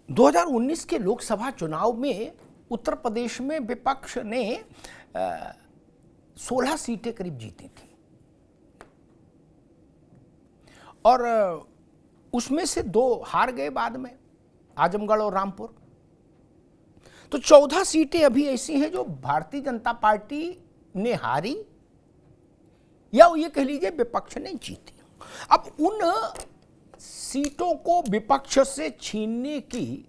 2019 के लोकसभा चुनाव में उत्तर प्रदेश में विपक्ष ने 16 सीटें करीब जीती थी और उसमें से 2 हार गए बाद में, आजमगढ़ और रामपुर। तो 14 सीटें अभी ऐसी हैं जो भारतीय जनता पार्टी ने हारी या ये कह लीजिए विपक्ष ने जीती। अब उन सीटों को विपक्ष से छीनने की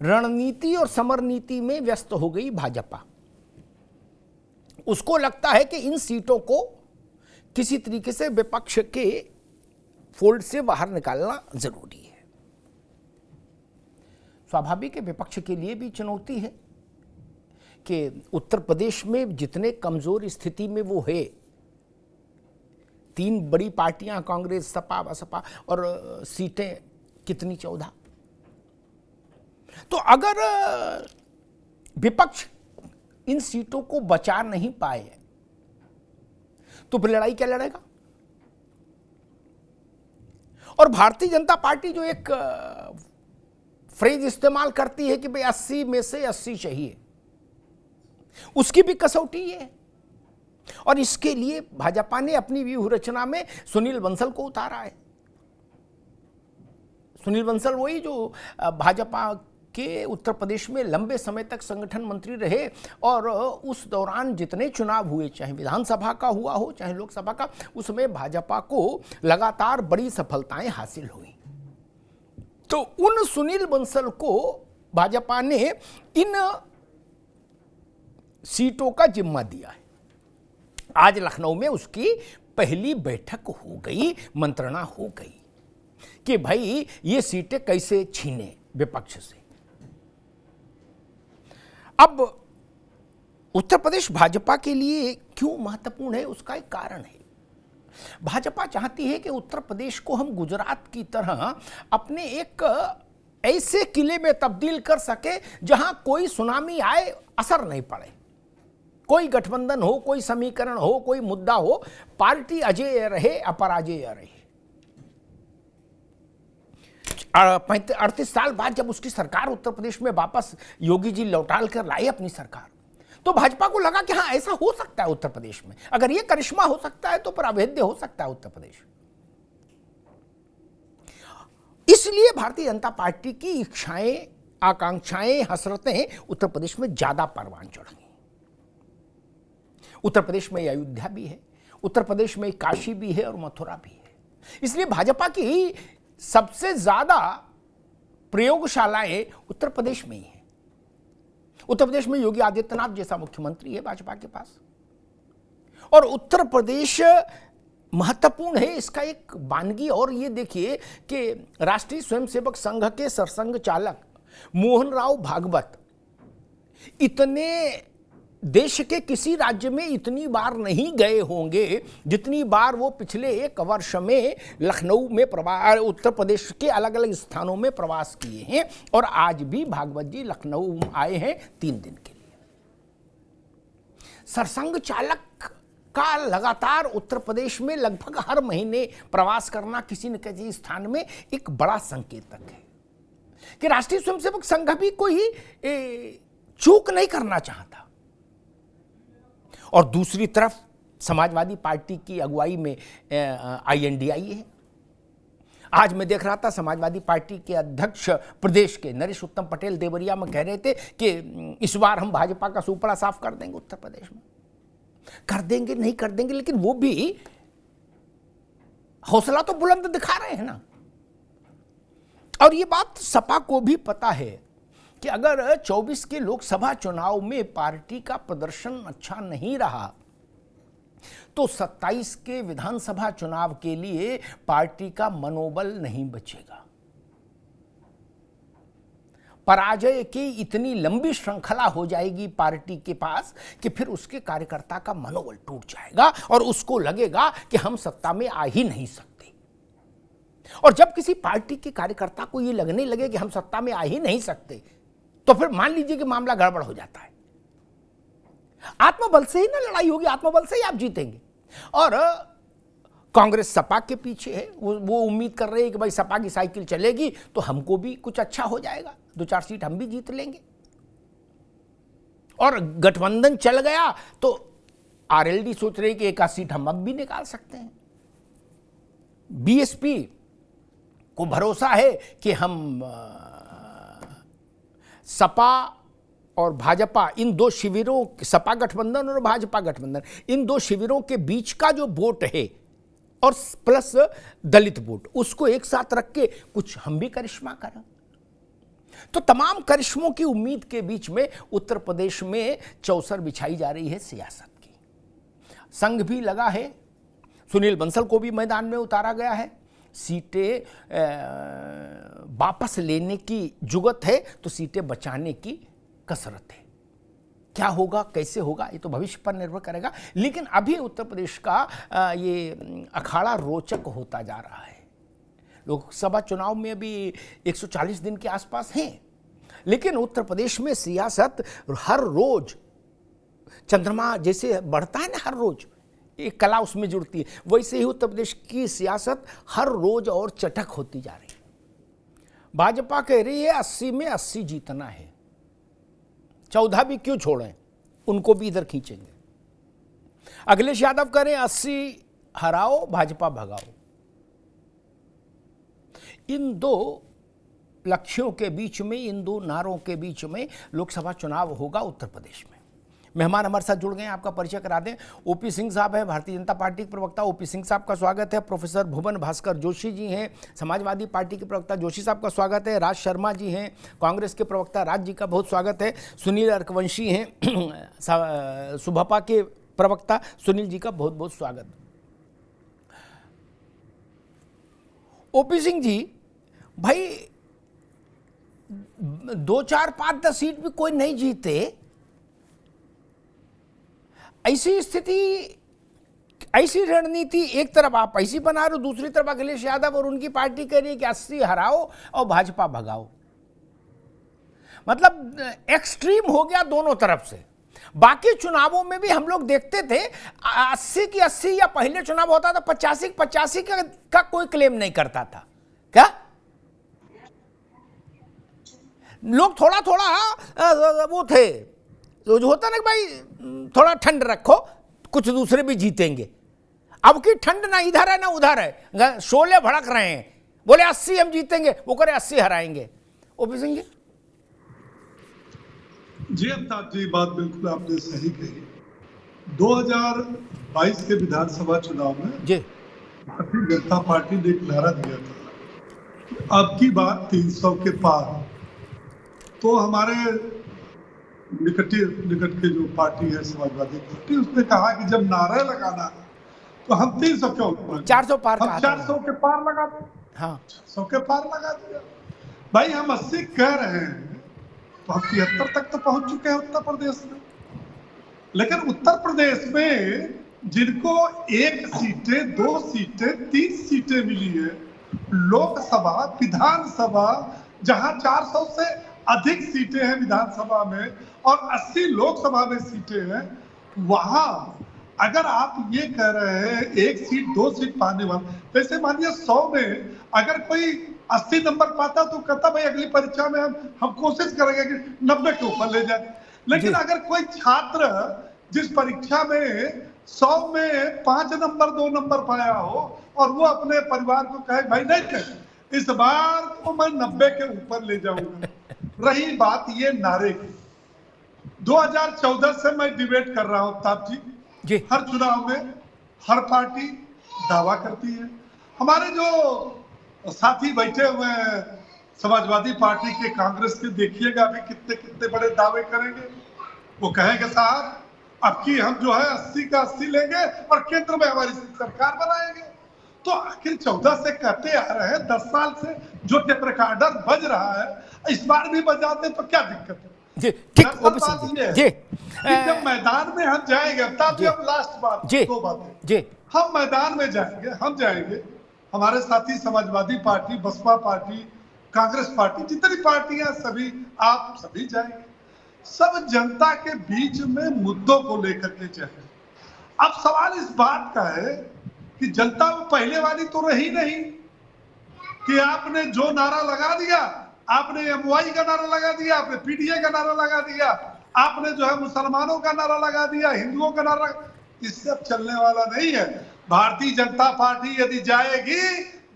रणनीति और समर नीति में व्यस्त हो गई भाजपा। उसको लगता है कि इन सीटों को किसी तरीके से विपक्ष के फोल्ड से बाहर निकालना जरूरी है। स्वाभाविक है, विपक्ष के लिए भी चुनौती है कि उत्तर प्रदेश में जितने कमजोर स्थिति में वो है, 3 बड़ी पार्टियां कांग्रेस, सपा, बसपा और सीटें कितनी 14। तो अगर विपक्ष इन सीटों को बचा नहीं पाए तो फिर लड़ाई क्या लड़ेगा। और भारतीय जनता पार्टी जो एक फ्रेज इस्तेमाल करती है कि भाई 80 में से 80 चाहिए, उसकी भी कसौटी ये है। और इसके लिए भाजपा ने अपनी व्यूह रचना में सुनील बंसल को उतारा है। सुनील बंसल वही जो भाजपा के उत्तर प्रदेश में लंबे समय तक संगठन मंत्री रहे और उस दौरान जितने चुनाव हुए, चाहे विधानसभा का हुआ हो चाहे लोकसभा का, उसमें भाजपा को लगातार बड़ी सफलताएं हासिल हुई। तो उन सुनील बंसल को भाजपा ने इन सीटों का जिम्मा दिया है। आज लखनऊ में उसकी पहली बैठक हो गई, मंत्रणा हो गई कि भाई ये सीटें कैसे छीने विपक्ष से। अब उत्तर प्रदेश भाजपा के लिए क्यों महत्वपूर्ण है, उसका एक कारण है। भाजपा चाहती है कि उत्तर प्रदेश को हम गुजरात की तरह अपने एक ऐसे किले में तब्दील कर सके जहां कोई सुनामी आए असर नहीं पड़े। कोई गठबंधन हो, कोई समीकरण हो, कोई मुद्दा हो, पार्टी अजेय रहे, अपराजेय रहे। 38 साल बाद जब उसकी सरकार उत्तर प्रदेश में वापस योगी जी लौटाल कर लाए अपनी सरकार, तो भाजपा को लगा कि हाँ ऐसा हो सकता है उत्तर प्रदेश में। अगर ये करिश्मा हो सकता है तो फिर अभेद्य हो सकता है उत्तर प्रदेश। इसलिए भारतीय जनता पार्टी की इच्छाएं, आकांक्षाएं, हसरतें उत्तर प्रदेश में ज्यादा परवान चढ़ गई। उत्तर प्रदेश में अयोध्या भी है, उत्तर प्रदेश में काशी भी है और मथुरा भी है। इसलिए भाजपा की सबसे ज्यादा प्रयोगशालाएं उत्तर प्रदेश में ही है। उत्तर प्रदेश में योगी आदित्यनाथ जैसा मुख्यमंत्री है भाजपा के पास। और उत्तर प्रदेश महत्वपूर्ण है, इसका एक वानगी और ये देखिए कि राष्ट्रीय स्वयंसेवक संघ के सरसंघ चालक मोहन राव भागवत इतने देश के किसी राज्य में इतनी बार नहीं गए होंगे जितनी बार वो पिछले 1 वर्ष में लखनऊ में उत्तर प्रदेश के अलग अलग स्थानों में प्रवास किए हैं। और आज भी भागवत जी लखनऊ आए हैं 3 दिन के लिए। सरसंघ चालक का लगातार उत्तर प्रदेश में लगभग हर महीने प्रवास करना किसी न किसी स्थान में एक बड़ा संकेतक है कि राष्ट्रीय स्वयंसेवक संघ भी कोई चूक नहीं करना चाहता। और दूसरी तरफ समाजवादी पार्टी की अगुवाई में INDI है। आज मैं देख रहा था समाजवादी पार्टी के अध्यक्ष प्रदेश के नरेश उत्तम पटेल देवरिया में कह रहे थे कि इस बार हम भाजपा का सुपड़ा साफ कर देंगे उत्तर प्रदेश में। कर देंगे नहीं कर देंगे, लेकिन वो भी हौसला तो बुलंद दिखा रहे हैं ना। और ये बात सपा को भी पता है कि अगर 24 के लोकसभा चुनाव में पार्टी का प्रदर्शन अच्छा नहीं रहा तो 27 के विधानसभा चुनाव के लिए पार्टी का मनोबल नहीं बचेगा। पराजय की इतनी लंबी श्रृंखला हो जाएगी पार्टी के पास कि फिर उसके कार्यकर्ता का मनोबल टूट जाएगा और उसको लगेगा कि हम सत्ता में आ ही नहीं सकते। और जब किसी पार्टी के कार्यकर्ता को ये लगने लगे कि हम सत्ता में आ ही नहीं सकते, तो फिर मान लीजिए कि मामला गड़बड़ हो जाता है। आत्मबल से ही ना लड़ाई होगी, आत्मबल से ही आप जीतेंगे। और कांग्रेस सपा के पीछे है, वो उम्मीद कर रहे हैं कि भाई सपा की साइकिल चलेगी तो हमको भी कुछ अच्छा हो जाएगा, 2-4 सीट हम भी जीत लेंगे। और गठबंधन चल गया तो आरएलडी सोच रहे कि 1 सीट हम अब भी निकाल सकते हैं। बीएसपी को भरोसा है कि हम सपा और भाजपा, इन दो शिविरों, सपा गठबंधन और भाजपा गठबंधन, इन दो शिविरों के बीच का जो वोट है और प्लस दलित वोट, उसको एक साथ रख के कुछ हम भी करिश्मा करें। तो तमाम करिश्मों की उम्मीद के बीच में उत्तर प्रदेश में चौसर बिछाई जा रही है सियासत की। संघ भी लगा है, सुनील बंसल को भी मैदान में उतारा गया है। सीटें वापस लेने की जुगत है तो सीटें बचाने की कसरत है। क्या होगा, कैसे होगा, ये तो भविष्य पर निर्भर करेगा। लेकिन अभी उत्तर प्रदेश का ये अखाड़ा रोचक होता जा रहा है। लोकसभा चुनाव में अभी 140 दिन के आसपास हैं, लेकिन उत्तर प्रदेश में सियासत हर रोज चंद्रमा जैसे बढ़ता है ना, हर रोज एक कला उसमें जुड़ती है, वैसे ही उत्तर प्रदेश की सियासत हर रोज और चटक होती जा रही है। भाजपा कह रही है 80 में 80 जीतना है, 14 भी क्यों छोड़ें, उनको भी इधर खींचेंगे। अखिलेश यादव कह रहे हैं 80 हराओ भाजपा भगाओ। इन दो लक्ष्यों के बीच में, इन दो नारों के बीच में लोकसभा चुनाव होगा उत्तर प्रदेश में। मेहमान हमारे साथ जुड़ गए हैं, आपका परिचय करा दें। ओपी सिंह साहब हैं, भारतीय जनता पार्टी के प्रवक्ता। ओपी सिंह साहब का स्वागत है। प्रोफेसर भुवन भास्कर जोशी जी हैं, समाजवादी पार्टी के प्रवक्ता। जोशी साहब का स्वागत है। राज शर्मा जी हैं, कांग्रेस के प्रवक्ता। राज जी का बहुत स्वागत है। सुनील अर्कवंशी हैं, सुभपा के प्रवक्ता। सुनील जी का बहुत बहुत स्वागत। ओपी सिंह जी, भाई 2, 4, 5, 10 सीट भी कोई नहीं जीते, ऐसी स्थिति, ऐसी रणनीति, एक तरफ आप ऐसी बना रहे हो, दूसरी तरफ अखिलेश यादव और उनकी पार्टी कह रही है कि 80 हराओ और भाजपा भगाओ। मतलब एक्सट्रीम हो गया दोनों तरफ से। बाकी चुनावों में भी हम लोग देखते थे 80 की 80, या पहले चुनाव होता था 85 की 85 का कोई क्लेम नहीं करता था। क्या लोग थोड़ा थोड़ा वो थे, तो जो होता ना कि भाई थोड़ा ठंड रखो, कुछ दूसरे भी जीतेंगे। अब की ठंड ना इधर है ना उधर है, शोले भड़क रहे हैं। बोले 80 हम जीतेंगे, वो करे 80 हराएंगे। ओपी सिंह जी। जी अमिताभ जी, बात बिल्कुल आपने सही कही। 2022 के विधानसभा चुनाव में जी भारतीय जनता पार्टी ने एक नारा दिया था, अब की बात 300 के पार। तो हमारे निकट के जो पार्टी है समाजवादी पार्टी, उसने कहा कि जब नारा लगाना तो हम 300 क्यों, 400 पार, हम 400 के पार लगा दें। हाँ, 400 के पार लगा दिया। भाई हम 80 कह रहे हैं तो हम 73 तक तो पहुंच चुके हैं उत्तर प्रदेश में। लेकिन उत्तर प्रदेश में जिनको 1 सीटें, 2 सीटें, 3 सीटें मिली है, लोकसभा, विधानसभा, जहां 400 से अधिक सीटें हैं विधानसभा में और 80 लोकसभा में सीटें हैं, वहां अगर आप ये कह रहे हैं 1 सीट 2 सीट पाने वाले, जैसे मानिए 100 में अगर कोई 80 नंबर पाता तो कहता भाई अगली परीक्षा में हम कोशिश करेंगे कि 90 के ऊपर ले जाए। लेकिन अगर कोई छात्र जिस परीक्षा में 100 में 5 नंबर 2 नंबर पाया हो और वो अपने परिवार को कहे भाई नहीं, इस बार तो मैं 90 के ऊपर ले जाऊंगा। रही बात ये नारे की, 2014 से मैं डिबेट कर रहा हूं ताप जी। हर चुनाव में हर पार्टी दावा करती है। हमारे जो साथी बैठे हुए हैं समाजवादी पार्टी के, कांग्रेस के, देखिएगा अभी कितने कितने बड़े दावे करेंगे। वो कहेंगे साहब अब की हम जो है 80 का 80 लेंगे और केंद्र में हमारी सरकार बनाएंगे। तो आखिर 14 से कहते आ रहे हैं, 10 साल से जो टेप रिकॉर्डर बज रहा है, इस बार भी बजाते तो क्या दिक्कत है जी। ठीक, जी जब मैदान में हम जाएंगे, तब जब लास्ट बात जी, 2 बातें जी, हम मैदान में जाएंगे, हम जाएंगे, हमारे साथी Samajwadi party, Baspa party, Congress party, जितनी पार्टियां सभी, आप सभी जाएंगे, सब जनता के बीच में मुद्दों को लेकर के जाएंगे। अब सवाल इस बात का है कि कि जनता वो पहले वाली तो रही नहीं कि आपने जो नारा लगा दिया, आपने एमवाई का नारा लगा दिया, आपने पीडीए का नारा लगा दिया, आपने जो है मुसलमानों का नारा लगा दिया, हिंदुओं का नारा, इससे अब चलने वाला नहीं है। भारतीय जनता पार्टी यदि जाएगी,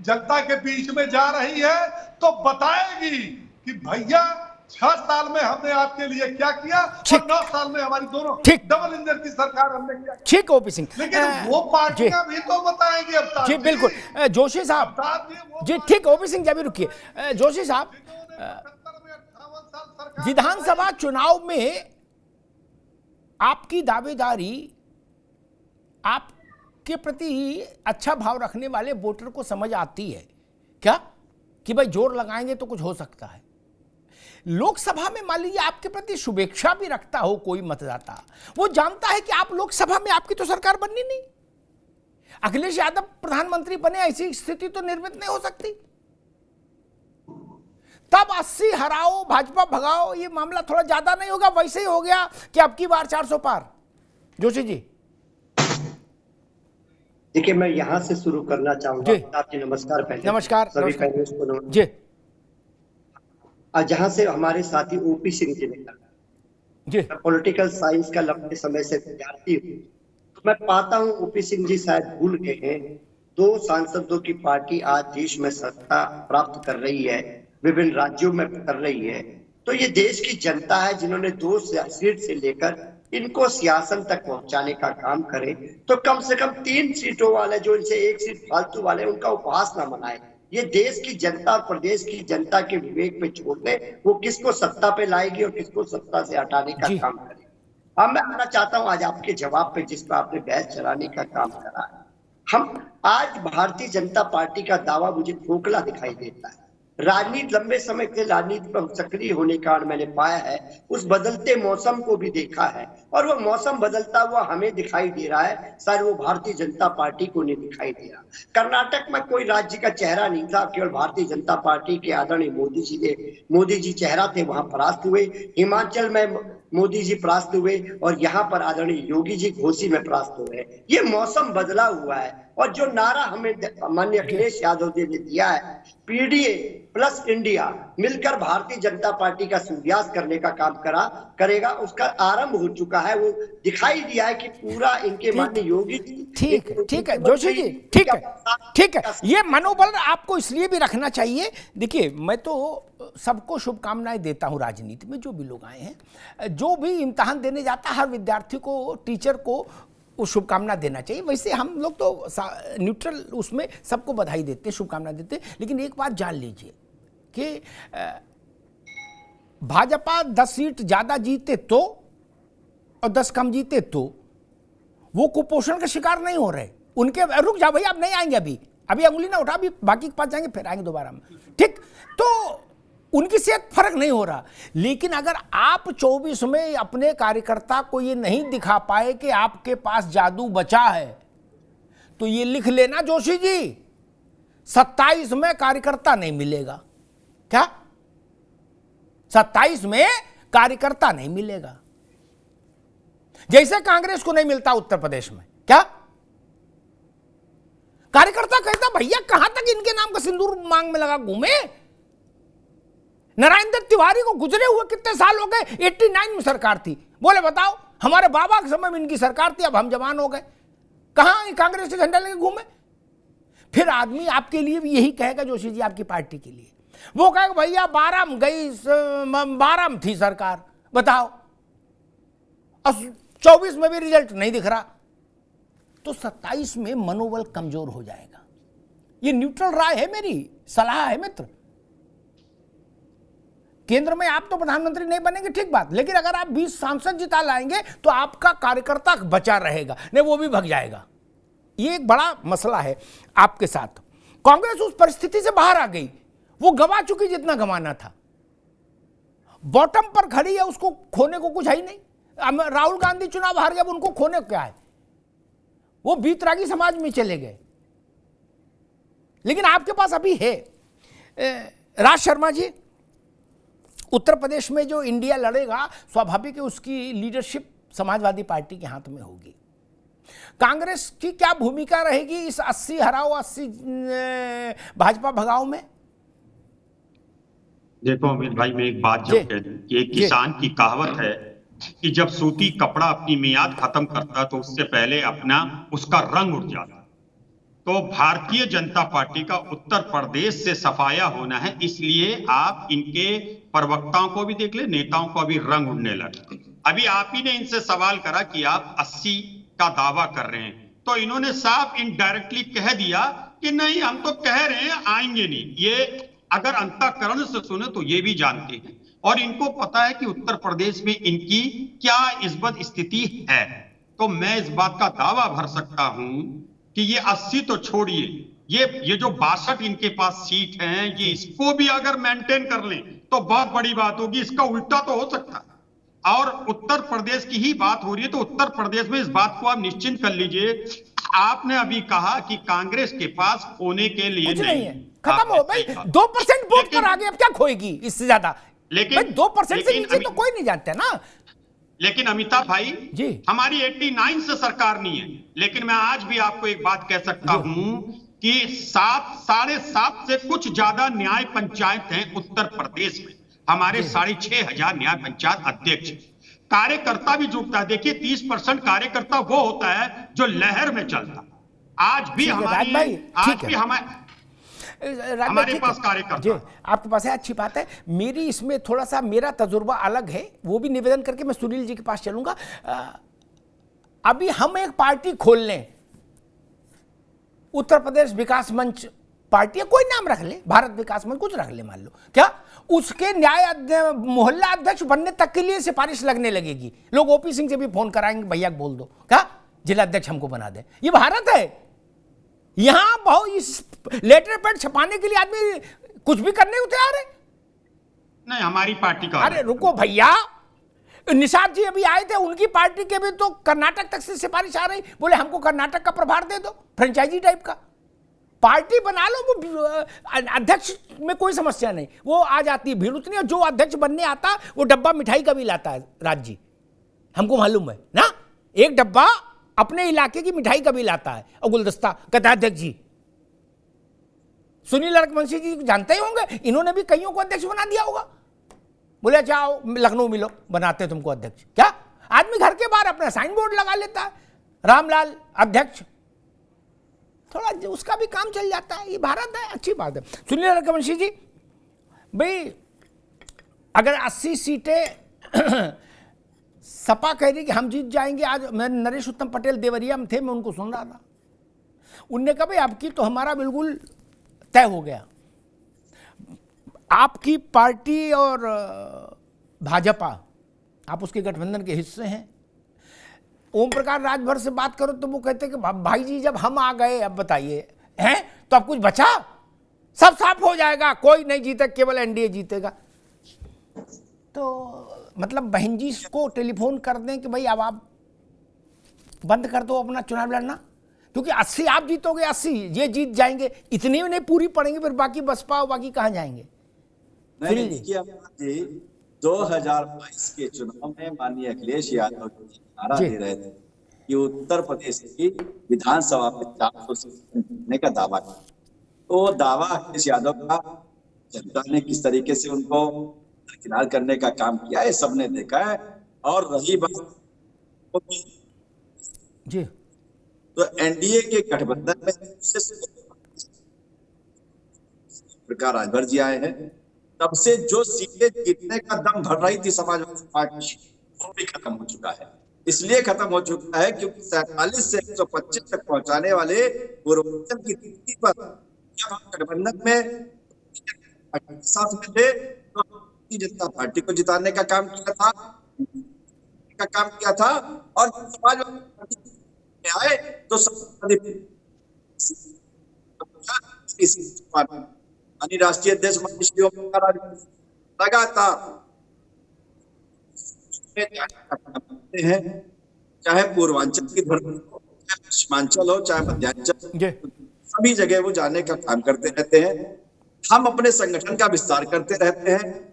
जनता के बीच में जा रही है, तो बताएगी कि भैया 6 साल में हमने आपके लिए क्या किया और 9 साल में हमारी दोनों डबल इंजन की सरकार हमने क्या किया। ठीक ओपी सिंह, लेकिन वो पार्टियां भी तो बताएंगी अब जी बिल्कुल। जोशी साहब जी, ठीक ओपी सिंह जी, अभी रुकिए। जोशी साहब, विधानसभा चुनाव में आपकी दावेदारी, आपके प्रति अच्छा भाव रखने वाले वोटर को समझ आती है क्या कि भाई जोर लगाएंगे तो कुछ हो सकता है। लोकसभा में मान लीजिए आपके प्रति शुभेच्छा भी रखता हो कोई मतदाता, वो जानता है कि आप लोकसभा में आपकी तो सरकार बननी नहीं, अखिलेश यादव प्रधानमंत्री बने, ऐसी स्थिति तो निर्मित नहीं हो सकती। तब 80 हराओ भाजपा भगाओ ये मामला थोड़ा ज्यादा नहीं होगा, वैसे ही हो गया कि अब की बार 400 पार। जोशी जी, देखिए मैं यहां से शुरू करना चाहूंगा। आपकी नमस्कार। पहले नमस्कार सभी पैनलिस्ट को जी। जहां से हमारे साथी ओपी सिंह जी ने जी पॉलिटिकल साइंस का लंबे समय से विद्यार्थी हूँ, तो मैं पाता हूँ ओपी सिंह जी शायद भूल गए हैं, 2 सांसदों की पार्टी आज देश में सत्ता प्राप्त कर रही है, विभिन्न राज्यों में कर रही है। तो ये देश की जनता है जिन्होंने 2 सीट से लेकर इनको सियासत तक पहुंचाने का काम करे, तो कम से कम 3 सीटों वाले जो इनसे 1 सीट फालतू वाले, उनका उपहास ना मनाए। ये देश की जनता और प्रदेश की जनता के विवेक पे छोड़ दे, वो किसको सत्ता पे लाएगी और किसको सत्ता से हटाने का काम करे। अब मैं आना चाहता हूं आज आपके जवाब पे, जिस पर आपने बहस चलाने का काम करा है। हम आज भारतीय जनता पार्टी का दावा मुझे खोखला दिखाई देता है। राजनीति लंबे समय से राजनीति में सक्रिय होने का मैंने पाया है, उस बदलते मौसम को भी देखा है, और वो मौसम बदलता हुआ हमें दिखाई दे रहा है, शायद वो भारतीय जनता पार्टी को नहीं दिखाई दे रहा। कर्नाटक में कोई राज्य का चेहरा नहीं था, केवल भारतीय जनता पार्टी के आदरणीय मोदी जी चेहरा थे, वहां परास्त हुए। हिमाचल में मोदी जी परास्त हुए और यहाँ पर आदरणीय योगी जी घोसी में परास्त हुए। ये मौसम बदला हुआ है, और जो नारा हमें माननीय अखिलेश यादव जी ने दिया है, पीडीए प्लस इंडिया मिलकर भारतीय जनता पार्टी का सूर्यास्त करने का काम करेगा, उसका आरंभ हो चुका है। वो दिखाई दिया है कि पूरा इनके माननीय योगी जी। ठीक है जोशी जी, ठीक है। ये मनोबल आपको इसलिए भी रखना चाहिए। देखिए, मैं तो सबको शुभकामनाएं देता हूं, राजनीति में जो भी लोग आए हैं, जो भी इम्तिहान देने जाता है, हर विद्यार्थी को, टीचर को वो शुभकामना देना चाहिए। वैसे हम लोग तो न्यूट्रल उसमें सबको बधाई देते हैं, शुभकामना देते हैं। लेकिन एक बात जान लीजिए कि भाजपा 10 सीट ज्यादा जीते तो और 10 कम जीते तो वो कुपोषण का शिकार नहीं हो रहे। उनके रुक जाओ भैया, अब नहीं आएंगे, अभी अंगुली ना उठा, अभी बाकी के पास जाएंगे, फिर आएंगे दोबारा में, ठीक। तो उनकी सेहत फर्क नहीं हो रहा। लेकिन अगर आप 24 में अपने कार्यकर्ता को ये नहीं दिखा पाए कि आपके पास जादू बचा है, तो ये लिख लेना जोशी जी, 27 में कार्यकर्ता नहीं मिलेगा। क्या 27 में कार्यकर्ता नहीं मिलेगा? जैसे कांग्रेस को नहीं मिलता उत्तर प्रदेश में, क्या कार्यकर्ता कहता भैया कहां तक इनके नाम का सिंदूर मांग में लगा घूमे। नारायण दत्त तिवारी को गुजरे हुए कितने साल हो गए, 89 में सरकार थी, बोले बताओ हमारे बाबा के समय में इनकी सरकार थी, अब हम जवान हो गए, कहां कांग्रेस के झंडा लेके घूमे। फिर आदमी आपके लिए भी यही कहेगा जोशी जी, आपकी पार्टी के लिए वो कहेगा भैया 12 में गई, 12 में थी सरकार, बताओ, और 24 में भी रिजल्ट नहीं दिख रहा, तो 27 में मनोबल कमजोर हो जाएगा। ये न्यूट्रल राय है, मेरी सलाह है मित्र। केंद्र में आप तो प्रधानमंत्री नहीं बनेंगे, ठीक बात, लेकिन अगर आप 20 सांसद जिता लाएंगे तो आपका कार्यकर्ता बचा रहेगा, नहीं वो भी भग जाएगा। ये एक बड़ा मसला है आपके साथ। कांग्रेस उस परिस्थिति से बाहर आ गई, वो गवा चुकी जितना गंवाना था, बॉटम पर खड़ी है, उसको खोने को कुछ है ही नहीं। राहुल गांधी चुनाव हार गए, उनको खोने क्या है, वो बीतरागी समाज में चले गए। लेकिन आपके पास अभी है राज शर्मा जी, उत्तर प्रदेश में जो इंडिया लड़ेगा, स्वाभाविक है उसकी लीडरशिप समाजवादी पार्टी के हाथ में होगी। कांग्रेस की क्या भूमिका रहेगी इस 80 हराओ 80 भाजपा भगाओ में? देखो अमित भाई, मैं एक बात जब कह दूं कि एक किसान की कहावत है कि जब सूती कपड़ा अपनी मियाद खत्म करता तो उससे पहले अपना उसका रंग उड़ जाता। तो भारतीय जनता पार्टी का उत्तर प्रदेश से सफाया होना है, इसलिए आप इनके प्रवक्ताओं को भी देख ले, नेताओं को भी रंग उड़ने लगे। अभी आप ही ने इनसे सवाल करा कि आप 80 का दावा कर रहे हैं, तो इन्होंने साफ इनडायरेक्टली कह दिया कि नहीं, हम तो कह रहे हैं आएंगे नहीं। ये अगर अंतःकरण से सुने तो ये भी जानते हैं और इनको पता है कि उत्तर प्रदेश में इनकी क्या इस्बत स्थिति है। तो मैं इस बात का दावा भर सकता हूं कि ये 80 तो छोड़िए, ये जो 62 इनके पास सीट हैं, ये इसको भी अगर मेंटेन कर लें तो बहुत बड़ी बात होगी। इसका उल्टा तो हो सकता है। और उत्तर प्रदेश की ही बात हो रही है, तो उत्तर प्रदेश में इस बात को आप निश्चिंत कर लीजिए। आपने अभी कहा कि कांग्रेस के पास खोने के लिए नहीं है, खत्म हो भाई। 2% वोट पर आगे अब क्या खोएगी इससे ज्यादा? लेकिन 2% से नीचे तो कोई नहीं जानता ना। लेकिन अमिताभ भाई जी, हमारी 89 से सरकार नहीं है, लेकिन मैं आज भी आपको एक बात कह सकता हूं कि 7.5 से कुछ ज्यादा न्याय पंचायत हैं उत्तर प्रदेश में। हमारे 6,500 न्याय पंचायत अध्यक्ष, कार्यकर्ता भी जुटता है। देखिए 30% कार्यकर्ता वो होता है जो लहर में चलता। आज भी हमारे पास कार्यकर्ता, आपके पास है, अच्छी बात है। मेरी इसमें थोड़ा सा मेरा तजुर्बा अलग है, वो भी निवेदन करके मैं सुनील जी के पास चलूंगा। अभी हम एक पार्टी खोल लें, उत्तर प्रदेश विकास मंच पार्टी, कोई नाम रख ले, भारत विकास मंच कुछ रख ले, मान लो, क्या उसके मोहल्ला अध्यक्ष बनने तक के लिए सिफारिश लगने लगेगी। लोग ओपी सिंह से भी फोन कराएंगे, भैया बोल दो क्या जिला अध्यक्ष हमको बना दे। ये भारत है। यहां बहुत इस लेटर पैड छपाने के लिए आदमी कुछ भी करने को तैयार है। नहीं, हमारी पार्टी का, अरे रुको भैया, निषाद जी अभी आए थे, उनकी पार्टी के भी तो कर्नाटक तक से सिफारिश आ रही, बोले हमको कर्नाटक का प्रभार दे दो, फ्रेंचाइजी टाइप का। पार्टी बना लो, वो अध्यक्ष में कोई समस्या नहीं, वो आ जाती है भीड़ उतनी। और जो अध्यक्ष बनने आता वो डब्बा मिठाई का भी लाता है, राज जी हमको मालूम है ना, एक डब्बा अपने इलाके की मिठाई का भी लाता है और गुलदस्ता, कहता है अध्यक्ष जी। सुनील रघुवंशी जी जानते ही होंगे, इन्होंने भी कईयों को अध्यक्ष बना दिया होगा। बोले जाओ लखनऊ मिलो, बनाते तुमको अध्यक्ष। क्या आदमी घर के बाहर अपना साइन बोर्ड लगा लेता है, रामलाल अध्यक्ष, थोड़ा उसका भी काम चल जाता है। ये भारत है, अच्छी बात है। सुनील रघुवंशी जी, भाई अगर 80 सीटें सपा कह रही कि हम जीत जाएंगे, आज मैं नरेश उत्तम पटेल देवरिया में थे, मैं उनको सुन रहा था, उनने कहा भाई आपकी तो हमारा बिल्कुल तय हो गया। आपकी पार्टी और भाजपा, आप उसके गठबंधन के हिस्से हैं। ओम प्रकाश राजभर से बात करो तो वो कहते कि भाई जी जब हम आ गए, अब बताइए हैं तो अब कुछ बचा, सब साफ हो जाएगा, कोई नहीं जीता, केवल एनडीए जीतेगा। तो मतलब बहन जी को टेलीफोन कर दें कि भाई अब आप बंद कर दो अपना चुनाव लड़ना, क्योंकि 80 आप जीतोगे, 80 ये जीत जाएंगे, इतनी नहीं पूरी पड़ेंगे, फिर बाकी बसपा बाकी कहाँ जाएंगे? नहीं, 2022 के चुनाव में माननीय अखिलेश यादव जी नारा दे रहे थे कि उत्तर प्रदेश की विधानसभा में 400 सीट जीतने का दावा किया। तो दावा अखिलेश यादव का जनता ने किस तरीके से उनको दरकिनार करने का काम किया है सबने देखा है। और रही बात जी, तो एनडीए के गठबंधन में प्रकाश राजभर जी आए हैं, तब से जो सीटें जीतने का दम भर रही थी समाजवादी पार्टी, वो भी खत्म हो चुका है। इसलिए खत्म हो चुका है क्योंकि 47 से 125 तक पहुंचाने वाले पूर्वांचल की स्थिति पर जब हम गठबंधन में साथ में थे तो भारतीय जनता पार्टी को जिताने का काम किया था और समाजवादी पार्टी में आए तो राष्ट्रीय अध्यक्ष लगातार हैं, चाहे पूर्वांचल की धरती हो, चाहे पश्चिमांचल हो, चाहे मध्यांचल, सभी जगह वो जाने का काम करते रहते हैं। हम अपने संगठन का विस्तार करते रहते हैं।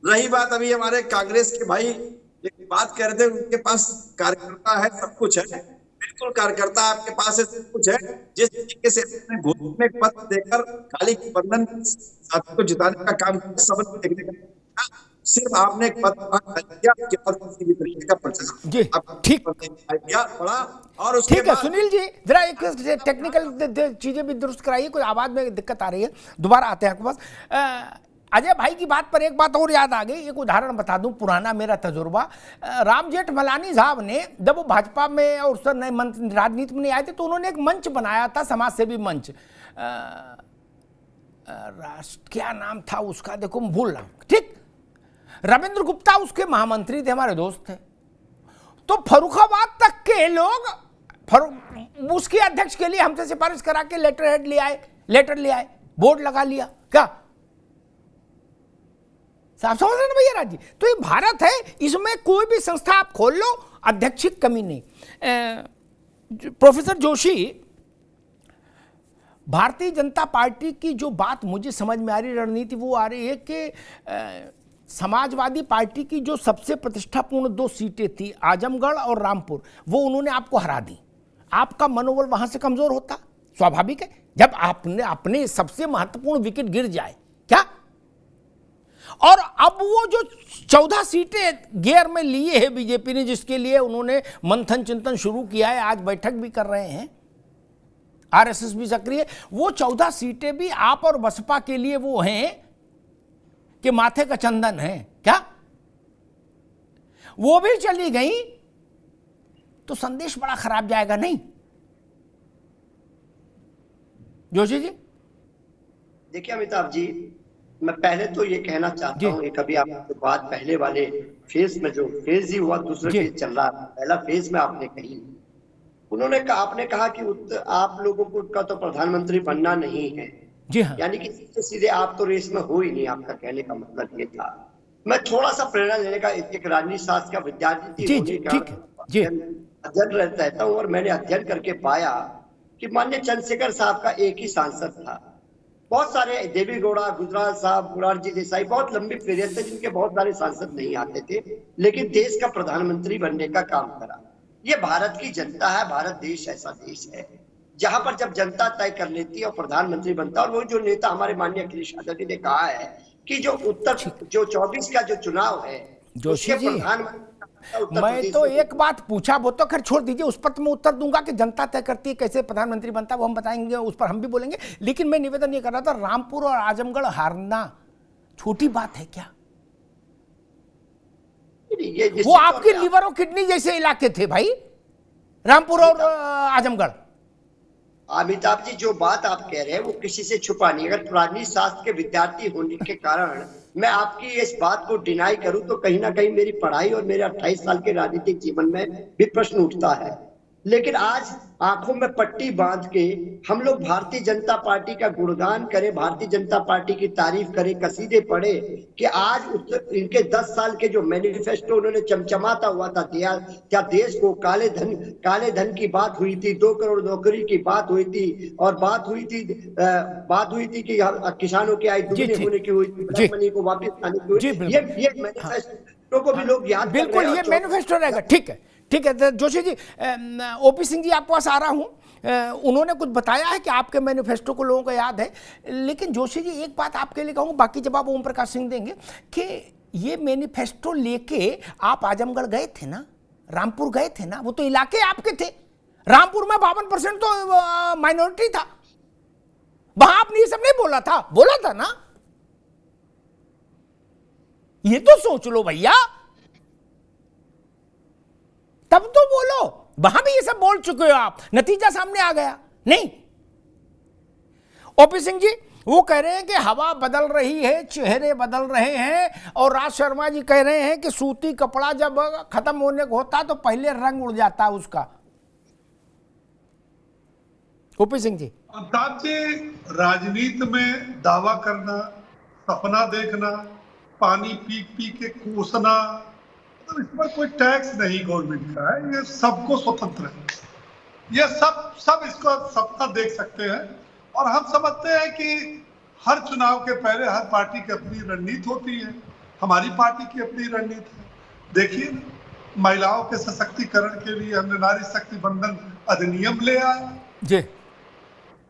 रही बात अभी हमारे कांग्रेस के भाई एक बात कह रहे थे, उनके पास कार्यकर्ता है, सब कुछ है, बिल्कुल कार्यकर्ता आपके पास है, सब कुछ है। जिस तरीके से अपने घोषणा पत्र देकर खाली बंधन साथी को जिताने का काम सबक देखने का, सिर्फ आपने एक पत्र किया, आपके पास किसी भी तरीके का प्रचार जी ठीक पड़ा। और उसके ठीक है बाद सुनील जी, जरा एक टेक्निकल चीजें भी दुरुस्त कराइए, कोई आवाज में दिक्कत आ रही है, दोबारा आते हैं आपके पास। अजय भाई की बात पर एक बात और याद आ गई, एक उदाहरण बता दूं, पुराना मेरा तजुर्बा। राम जेठमलानी साहब ने जब वो भाजपा में और उस नए राजनीति में नहीं आए थे तो उन्होंने एक मंच बनाया था, समाज सेवी मंच, क्या नाम था उसका, देखो मैं भूल रहा हूं, ठीक। रविंद्र गुप्ता उसके महामंत्री थे, हमारे दोस्त थे। तो फर्रुखाबाद तक के लोग उसके अध्यक्ष के लिए हमसे सिफारिश करा के लेटर ले आए, बोर्ड लगा लिया। क्या साफ समझ रहे ना भैया राज जी? तो ये भारत है, इसमें कोई भी संस्था आप खोल लो, अध्यक्ष की कमी नहीं। प्रोफेसर जोशी, भारतीय जनता पार्टी की जो बात मुझे समझ में आ रही रणनीति वो आ रही है कि समाजवादी पार्टी की जो सबसे प्रतिष्ठापूर्ण 2 सीटें थी, आजमगढ़ और रामपुर, वो उन्होंने आपको हरा दी। आपका मनोबल वहां से कमजोर होता, स्वाभाविक है, जब आपने अपने सबसे महत्वपूर्ण विकेट गिर जाए। क्या और अब वो जो 14 सीटें गियर में लिए है बीजेपी ने, जिसके लिए उन्होंने मंथन चिंतन शुरू किया है, आज बैठक भी कर रहे हैं, आरएसएस भी सक्रिय, वो 14 सीटें भी आप और बसपा के लिए वो हैं कि माथे का चंदन है। क्या वो भी चली गई तो संदेश बड़ा खराब जाएगा नहीं जोशी जी? देखिए अमिताभ जी, मैं पहले तो ये कहना चाहता हूँ, कभी आपकी बात पहले वाले फेज में, जो फेज ही हुआ, दूसरे फेज चल रहा, पहला फेज में आपने कही, उन्होंने कहा, आपने कहा कि आप लोगों को का तो प्रधानमंत्री बनना नहीं है। जी हाँ। यानी कि सीधे आप तो रेस में हो ही नहीं, आपका कहने का मतलब ये था। मैं थोड़ा सा प्रेरणा लेने का, एक राजनीति शास्त्र का विद्यार्थी होने का अध्ययन रहता हूँ, और मैंने अध्ययन करके पाया कि माननीय चंद्रशेखर साहब का एक ही सांसद था। बहुत सारे, देवी गौड़ा, गुजराल साहब, मुरारजी देसाई, बहुत लंबी पीरियड थे जिनके बहुत सारे सांसद नहीं आते थे, लेकिन देश का प्रधानमंत्री बनने का काम करा। ये भारत की जनता है, भारत देश ऐसा देश है जहां पर जब जनता तय कर लेती है और प्रधानमंत्री बनता है। और वो जो नेता हमारे माननीय अखिलेश यादव जी ने कहा है कि जो 24 का जो चुनाव है, जोशी जी, मैं तो एक बात पूछा, वो तो खैर छोड़ दीजिए, उस पर तो मैं उत्तर दूंगा कि जनता तय करती है कैसे प्रधानमंत्री बनता है, वो हम बताएंगे, उस पर हम भी बोलेंगे। लेकिन मैं निवेदन ये कर रहा था, रामपुर और आजमगढ़ हारना छोटी बात है क्या? वो आपके लीवर और किडनी जैसे इलाके थे भाई, रामपुर और आजमगढ़। अमिताभ जी, जो बात आप कह रहे हैं वो किसी से छुपा नहीं। अगर राजनीति शास्त्र के विद्यार्थी होने के कारण मैं आपकी इस बात को डिनाई करूं तो कहीं ना कहीं मेरी पढ़ाई और मेरे 28 साल के राजनीतिक जीवन में भी प्रश्न उठता है। लेकिन आज आंखों में पट्टी बांध के हम लोग भारतीय जनता पार्टी का गुणगान करें, भारतीय जनता पार्टी की तारीफ करें, कसीदे पढ़े कि आज इनके 10 साल के जो मैनिफेस्टो उन्होंने चमचमाता हुआ था, क्या देश को काले धन की बात हुई थी, 2 करोड़ नौकरी की बात हुई थी, और बात हुई थी कि किसानों की आय दुगनी होने की हुई थी, मनी को वापस आने की हुई। ये मैनिफेस्टो को भी लोग याद, बिल्कुल ये मैनिफेस्टो रहेगा। ठीक है, ठीक है जोशी जी, ओपी सिंह जी आपके पास आ रहा हूं। उन्होंने कुछ बताया है कि आपके मैनिफेस्टो को लोगों को याद है, लेकिन जोशी जी एक बात आपके लिए कहूँगा, बाकी जवाब ओम प्रकाश सिंह देंगे, कि ये मैनिफेस्टो लेके आप आजमगढ़ गए थे ना, रामपुर गए थे ना, वो तो इलाके आपके थे। रामपुर में 52% तो माइनॉरिटी था, वहां आपने ये सब नहीं बोला था ना? ये तो सोच लो भैया, तब तो बोलो, वहां भी ये सब बोल चुके हो आप, नतीजा सामने आ गया नहीं। ओपी सिंह जी वो कह रहे हैं कि हवा बदल रही है, चेहरे बदल रहे हैं, और राज शर्मा जी कह रहे हैं कि सूती कपड़ा जब खत्म होने को होता तो पहले रंग उड़ जाता है उसका। ओपी सिंह जी, अमिताभ जी, राजनीति में दावा करना, सपना देखना, पानी पी पी के कोसना, तो इस पर कोई टैक्स नहीं गवर्नमेंट का है, ये सबको स्वतंत्र है, ये सब इसको सपना देख सकते हैं। और हम समझते हैं कि हर चुनाव के पहले हर पार्टी की अपनी रणनीति होती है, हमारी पार्टी की अपनी रणनीति है। देखिए, महिलाओं के सशक्तिकरण के लिए हमने नारी शक्ति बंधन अधिनियम ले आया। जी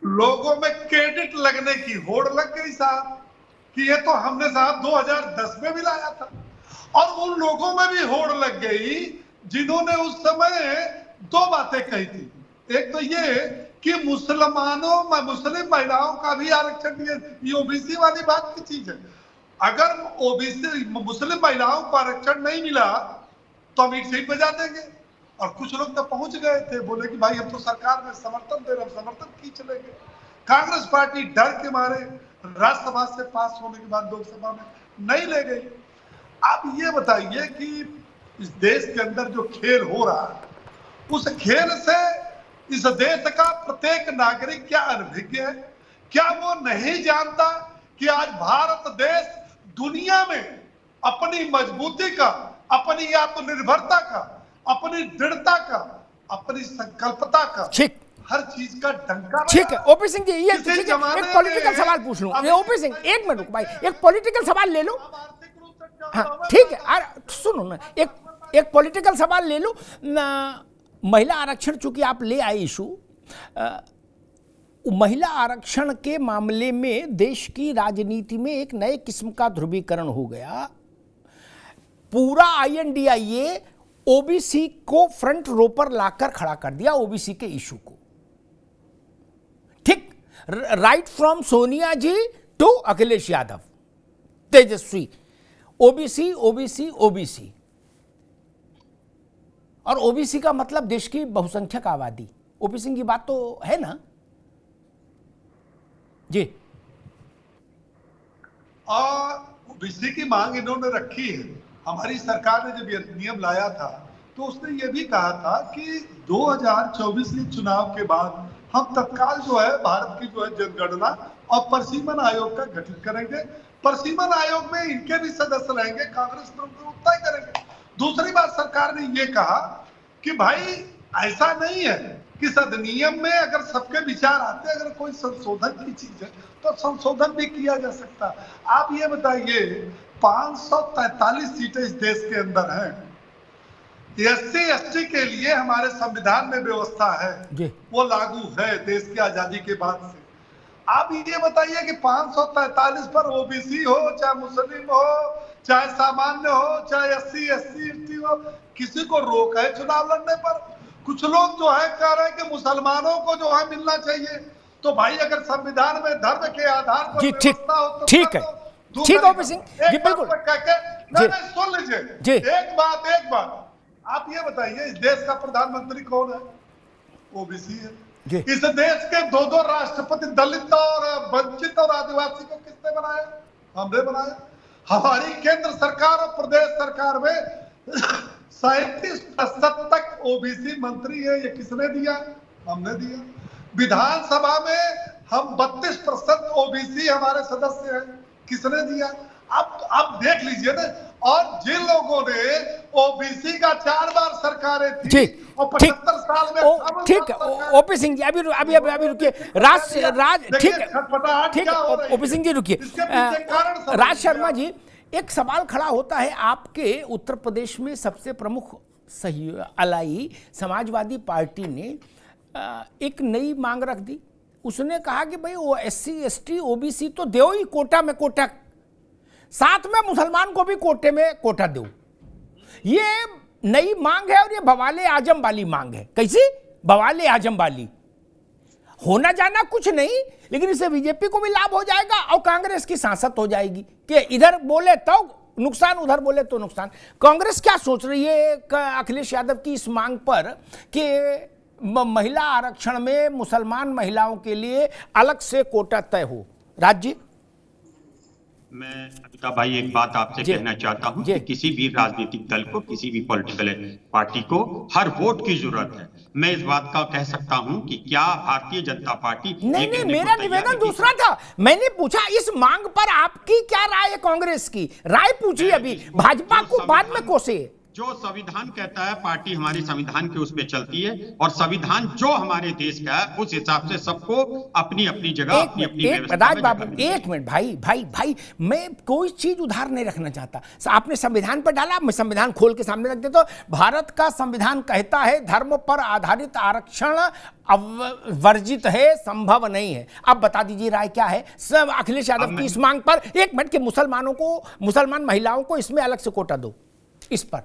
लोगों में क्रेडिट लगने की होड़ लग गई साहब कि ये तो हमने साहब 2010 में भी लाया था, और उन लोगों में भी होड़ लग गई जिन्होंने उस समय दो बातें कही थी। एक तो ये कि मुस्लिम महिलाओं का भी आरक्षण दिए, ये ओबीसी वाली बात की चीज है। अगर ओबीसी मुस्लिम महिलाओं को आरक्षण नहीं मिला तो हम ईट से ही बजा देंगे। और कुछ लोग तो पहुंच गए थे, बोले कि भाई हम तो सरकार में समर्थन दे रहे, हम समर्थन की चलेंगे। कांग्रेस पार्टी डर के मारे राज्यसभा से पास होने के बाद लोकसभा में नहीं ले गई। आप ये बताइए कि इस देश के अंदर जो खेल हो रहा है, उस खेल से इस देश का प्रत्येक नागरिक क्या अनभिज्ञ है? क्या वो नहीं जानता कि आज भारत देश दुनिया में अपनी मजबूती का, अपनी आत्मनिर्भरता का, अपनी दृढ़ता का, अपनी संकल्पता का, ठीक, हर चीज का डंका। ठीक है ओपी सिंह जी, ये एक पॉलिटिकल सवाल पूछ लूं। ये ओपी सिंह, एक मिनट भाई, एक पॉलिटिकल सवाल ले लो। हाँ ठीक है, सुनो ना, एक पॉलिटिकल सवाल ले लो ना। महिला आरक्षण चूंकि आप ले आए इशू, महिला आरक्षण के मामले में देश की राजनीति में एक नए किस्म का ध्रुवीकरण हो गया। पूरा INDIA ओबीसी को फ्रंट रो पर लाकर खड़ा कर दिया, ओबीसी के इशू को। ठीक, right from Sonia ji to Akhilesh Yadav, Tejashwi, OBC OBC OBC. और ओबीसी का मतलब देश की बहुसंख्यक आबादी। ओपी सिंह की बात तो है ना जी? ओबीसी की मांग इन्होंने रखी है। हमारी सरकार ने जब ये नियम लाया था तो उसने ये भी कहा था कि 2024 के चुनाव के बाद हम तत्काल जो है भारत की जो है जनगणना और परिसीमन आयोग का गठन करेंगे। परिसीमन आयोग में इनके भी सदस्य रहेंगे, कांग्रेस उतना ही करेंगे। दूसरी बात, सरकार ने ये कहा कि भाई ऐसा नहीं है कि इस अधिनियम में अगर सबके विचार आते, अगर कोई संशोधन की चीज है तो संशोधन भी किया जा सकता। आप ये बताइए, 543 सीटें इस देश के अंदर हैं। SC ST के लिए हमारे संविधान में व्यवस्था है, वो लागू है देश की आजादी के बाद से। आप ये बताइए कि 543 पर ओबीसी हो, चाहे मुस्लिम हो, चाहे सामान्य हो, चाहे SC SC ST हो, किसी को रोक है चुनाव लड़ने पर? कुछ लोग जो है कह रहे हैं कि मुसलमानों को जो है मिलना चाहिए। तो भाई अगर संविधान में धर्म के आधार पर व्यवस्था हो तो ठीक है, ठीक ओपी सिंह जी, बिल्कुल सुन लीजिए। एक बात आप ये बताइए, इस देश का प्रधानमंत्री कौन है? ओबीसी है। इस देश के दो राष्ट्रपति दलित और वंचित और आदिवासी को किसने बनाया? हमने बनाया। हमारी केंद्र सरकार और प्रदेश सरकार में 37% तक ओबीसी मंत्री है। ये किसने दिया? हमने दिया। विधानसभा में हम 32% ओबीसी हमारे सदस्य हैं। किसने दिया? आप देख लीजिए ना। और जिन लोगों ने ओबीसी का 4 बार सरकारें थी और 75 साल में, ठीक है ओपी सिंह जी, अभी रुकिए। ठीक है ओपी सिंह जी रुकिए। राज शर्मा जी, एक सवाल खड़ा होता है, आपके उत्तर प्रदेश में सबसे प्रमुख अलाई समाजवादी पार्टी ने एक नई मांग रख दी। उसने कहा कि भाई वो SC ST OBC तो दो ही, कोटा में कोटा, साथ में मुसलमान को भी कोटे में कोटा दो। ये नई मांग है और ये बवाले आजम वाली मांग है। कैसी बवाले आजम वाली? होना जाना कुछ नहीं, लेकिन इससे बीजेपी को भी लाभ हो जाएगा और कांग्रेस की सांसद हो जाएगी कि इधर बोले तो नुकसान, उधर बोले तो नुकसान। कांग्रेस क्या सोच रही है अखिलेश यादव की इस मांग पर कि महिला आरक्षण में मुसलमान महिलाओं के लिए अलग से कोटा तय हो? राज्य मैं अमिताभ भाई एक बात आपसे कहना चाहता हूं कि किसी भी राजनीतिक दल को, किसी भी पॉलिटिकल पार्टी को हर वोट की जरूरत है। मैं इस बात का कह सकता हूं कि क्या भारतीय जनता पार्टी नहीं, मेरा निवेदन दूसरा था। मैंने पूछा इस मांग पर आपकी क्या राय है? कांग्रेस की राय पूछी, अभी भाजपा को बाद में कोसे। जो संविधान कहता है पार्टी हमारे संविधान के उस पे चलती है, और संविधान जो हमारे देश का है उस हिसाब से सबको अपनी अपनी जगह अपनी अपनी व्यवस्था में बाबू जगह एक मिनट भाई भाई भाई, मैं कोई चीज उधार नहीं रखना चाहता। आपने संविधान पर डाला, मैं संविधान खोल के सामने रख देता हूं। भारत का संविधान कहता है धर्म पर आधारित आरक्षण वर्जित है, संभव नहीं है। अब बता दीजिए राय क्या है सब अखिलेश यादव की इस मांग पर। एक मिनट के मुसलमान महिलाओं को इसमें अलग से कोटा दो, इस पर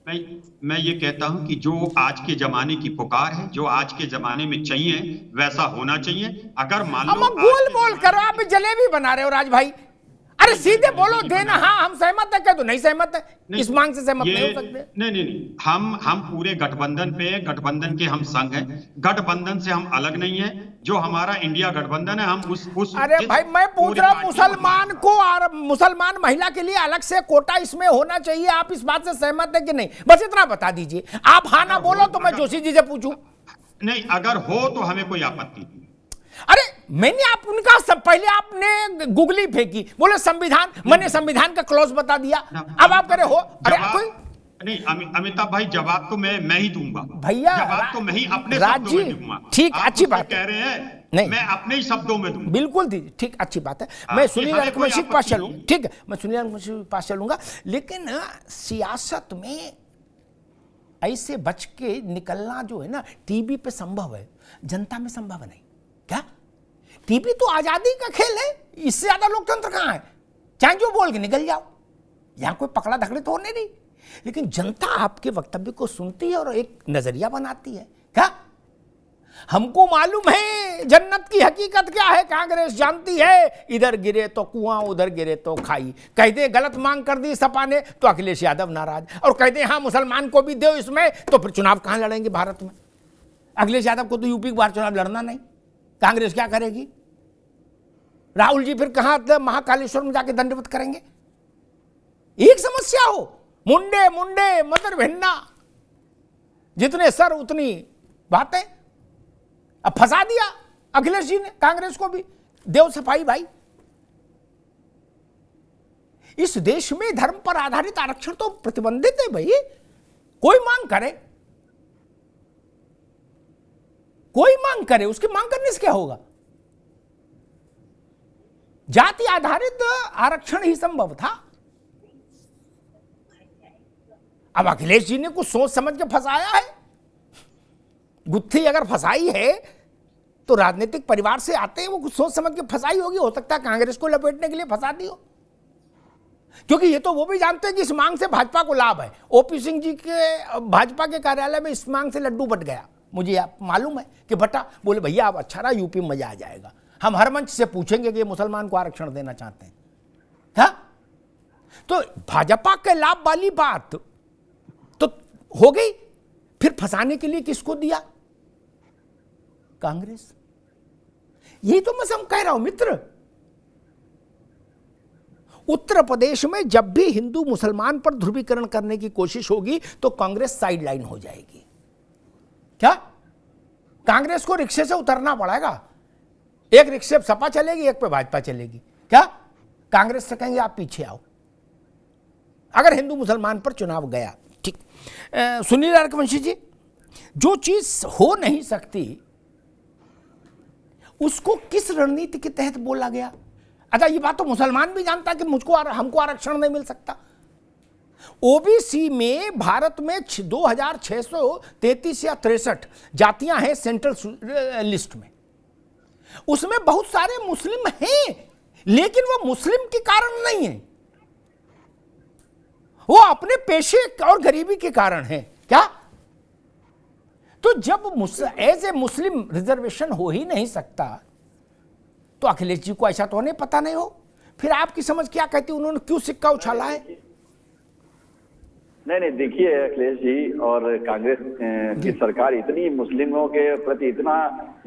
मैं ये कहता हूं कि जो आज के जमाने की पुकार है, जो आज के जमाने में चाहिए वैसा होना चाहिए। अगर मान लो गोल मोल करो, आप जलेबी बना रहे हो राज भाई। अरे सीधे बोलो देना, हाँ हम सहमत है, क्या तो नहीं सहमत है? इस मांग से सहमत नहीं हो सकते? नहीं, हम पूरे गठबंधन पे, गठबंधन के हम संग हैं, गठबंधन से हम अलग नहीं है। जो हमारा इंडिया गठबंधन है हम उस अरे भाई मैं पूछ रहा हूँ मुसलमान को और मुसलमान महिला के लिए अलग से कोटा इसमें होना चाहिए, आप इस बात से सहमत है कि नहीं? बस इतना बता दीजिए। आप हाँ ना बोलो तो मैं जोशी जी से पूछूं। नहीं, अगर हो तो हमें कोई आपत्ति नहीं। अरे मैंने आप उनका सब पहले आपने गुगली फेंकी, बोले संविधान, मैंने संविधान का क्लॉज बता दिया, अब आप कह रहे हो। अरे कोई नहीं अमिताभ भाई, जवाब तो मैं ही दूंगा भैया, जवाब तो मैं ही अपने शब्दों में दूंगा। ठीक, अच्छी बात कह रहे हैं, नहीं मैं अपने ही शब्दों में दूंगा। बिल्कुल दीजिए, ठीक, अच्छी बात है। मैं सुनील रकमशी के पास चलूंगा, ठीक है, मैं सुनील रकमशी के पास चलूंगा। लेकिन सियासत में ऐसे बच के निकलना जो है ना, टीवी पे संभव है, जनता में संभव नहीं। क्या टीवी तो आजादी का खेल है, इससे ज्यादा लोकतंत्र कहां है? चाहे जो बोल के निकल जाओ, यहां कोई पकड़ा धकड़ी तो होने नहीं। लेकिन जनता आपके वक्तव्य को सुनती है और एक नजरिया बनाती है। क्या हमको मालूम है जन्नत की हकीकत क्या है, कांग्रेस जानती है। इधर गिरे तो कुआं, उधर गिरे तो खाई। कहते गलत मांग कर दी सपा ने तो अखिलेश यादव नाराज, और कहते हाँ मुसलमान को भी दो इसमें, तो फिर चुनाव कहां लड़ेंगे भारत में? अखिलेश यादव को तो यूपी के बाहर चुनाव लड़ना नहीं, कांग्रेस क्या करेगी? राहुल जी फिर कहां महाकालेश्वर में जाके दंडवत करेंगे? एक समस्या हो, मुंडे मुंडे मदर भिन्ना, जितने सर उतनी बातें। अब फंसा दिया अखिलेश जी ने कांग्रेस को भी, देव सफाई भाई। इस देश में धर्म पर आधारित आरक्षण तो प्रतिबंधित है भाई। कोई मांग करे, उसकी मांग करने से क्या होगा? जाति आधारित आरक्षण ही संभव था। अब अखिलेश जी ने कुछ सोच समझ के फंसाया है। गुत्थी अगर फंसाई है तो राजनीतिक परिवार से आते हैं, वो कुछ सोच समझ के फंसाई होगी। हो सकता है कांग्रेस को लपेटने के लिए फंसा दी हो, क्योंकि ये तो वो भी जानते हैं कि इस मांग से भाजपा को लाभ है। ओपी सिंह जी के भाजपा के कार्यालय में इस मांग से लड्डू बट गया, मुझे आप मालूम है कि बटा। बोले भैया आप अच्छा रहा, यूपी में मजा आ जाएगा, हम हर मंच से पूछेंगे कि मुसलमान को आरक्षण देना चाहते हैं। क्या तो भाजपा के लाभ वाली बात तो हो गई, फिर फंसाने के लिए किसको दिया? कांग्रेस। यही तो मैं सब कह रहा हूं मित्र। उत्तर प्रदेश में जब भी हिंदू मुसलमान पर ध्रुवीकरण करने की कोशिश होगी तो कांग्रेस साइडलाइन हो जाएगी। क्या कांग्रेस को रिक्शे से उतरना पड़ेगा? एक रिक्शे पे सपा चलेगी, एक पे भाजपा चलेगी। क्या कांग्रेस से कहेंगे आप पीछे आओ, अगर हिंदू मुसलमान पर चुनाव गया? ठीक। सुनील रकमशी जी, जो चीज हो नहीं सकती उसको किस रणनीति के तहत बोला गया? अच्छा ये बात तो मुसलमान भी जानता है कि हमको आरक्षण नहीं मिल सकता। ओबीसी में भारत में 2633 या 63 जातियां हैं सेंट्रल लिस्ट में, उसमें बहुत सारे मुस्लिम हैं, लेकिन वो मुस्लिम के कारण नहीं है, वो अपने पेशे और गरीबी के कारण है। क्या तो जब एज ए मुस्लिम रिजर्वेशन हो ही नहीं सकता तो अखिलेश जी को ऐसा तो नहीं पता नहीं हो? फिर आपकी समझ क्या कहती, उन्होंने क्यों सिक्का उछाला है? नहीं देखिए, अखिलेश जी और कांग्रेस की सरकार इतनी मुस्लिमों के प्रति इतना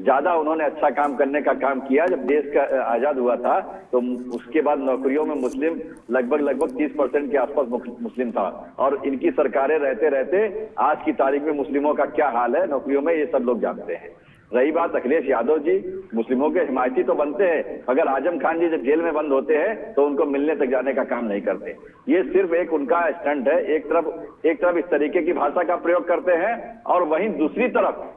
ज्यादा उन्होंने अच्छा काम करने का काम किया। जब देश का आजाद हुआ था तो उसके बाद नौकरियों में मुस्लिम लगभग 30% के आसपास मुस्लिम था, और इनकी सरकारें रहते रहते आज की तारीख में मुस्लिमों का क्या हाल है नौकरियों में, ये सब लोग जानते हैं। रही बात अखिलेश यादव जी, मुस्लिमों के हिमायती तो बनते हैं, मगर आजम खान जी जब जेल में बंद होते हैं तो उनको मिलने तक जाने का काम नहीं करते। ये सिर्फ एक उनका स्टंट है। एक तरफ इस तरीके की भाषा का प्रयोग करते हैं और वहीं दूसरी तरफ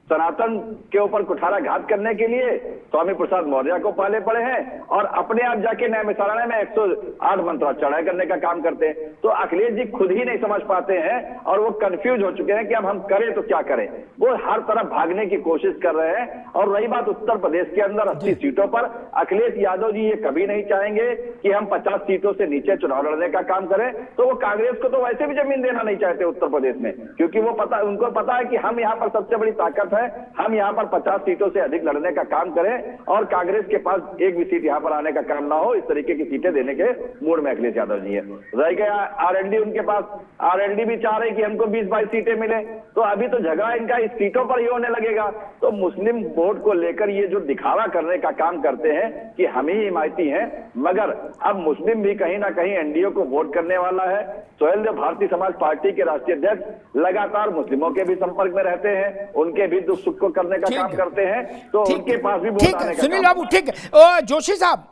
सनातन के ऊपर कुठाराघात करने के लिए स्वामी प्रसाद मौर्य को पाले पड़े हैं और अपने आप जाके न्यायमिषारण्य में 108 मंत्राचरण करने का काम करते हैं। तो अखिलेश जी खुद ही नहीं समझ पाते हैं और वो कंफ्यूज हो चुके हैं कि अब हम करें तो क्या करें। वो हर तरफ भागने की कोशिश कर रहे हैं। और रही बात उत्तर प्रदेश के अंदर 80 सीटों पर, अखिलेश यादव जी ये कभी नहीं चाहेंगे कि हम 50 सीटों से नीचे चुनाव लड़ने का काम करें। तो वो कांग्रेस को तो वैसे भी जमीन देना नहीं चाहते उत्तर प्रदेश में, क्योंकि उनको पता है कि हम यहाँ पर सबसे बड़ी ताकत है, हम यहाँ पर 50 सीटों से अधिक लड़ने का काम करें और कांग्रेस के पास एक भी सीट यहाँ पर आने का काम ना हो, इस तरीके की सीटें देने के मूड में अखिलेश यादव जी है। रह गया आरएलडी, उनके पास आरएलडी भी चाह रहे कि हमको 20-22 सीटें मिले, तो अभी तो झगड़ा इनका इस सीटों पर ही होने लगेगा। तो मुस्लिम वोट को लेकर ये जो दिखावा करने का काम करते हैं कि हम ही हिमायती हैं, मगर अब मुस्लिम भी कहीं ना कहीं एनडीए को वोट करने वाला है। सोहेल देव भारतीय समाज पार्टी के राष्ट्रीय अध्यक्ष लगातार मुस्लिमों के भी संपर्क में रहते हैं, उनके भी दुख सुख को करने का काम करते हैं, तो उनके पास भी वोट आने का। सुनील बाबू, ठीक है। जोशी साहब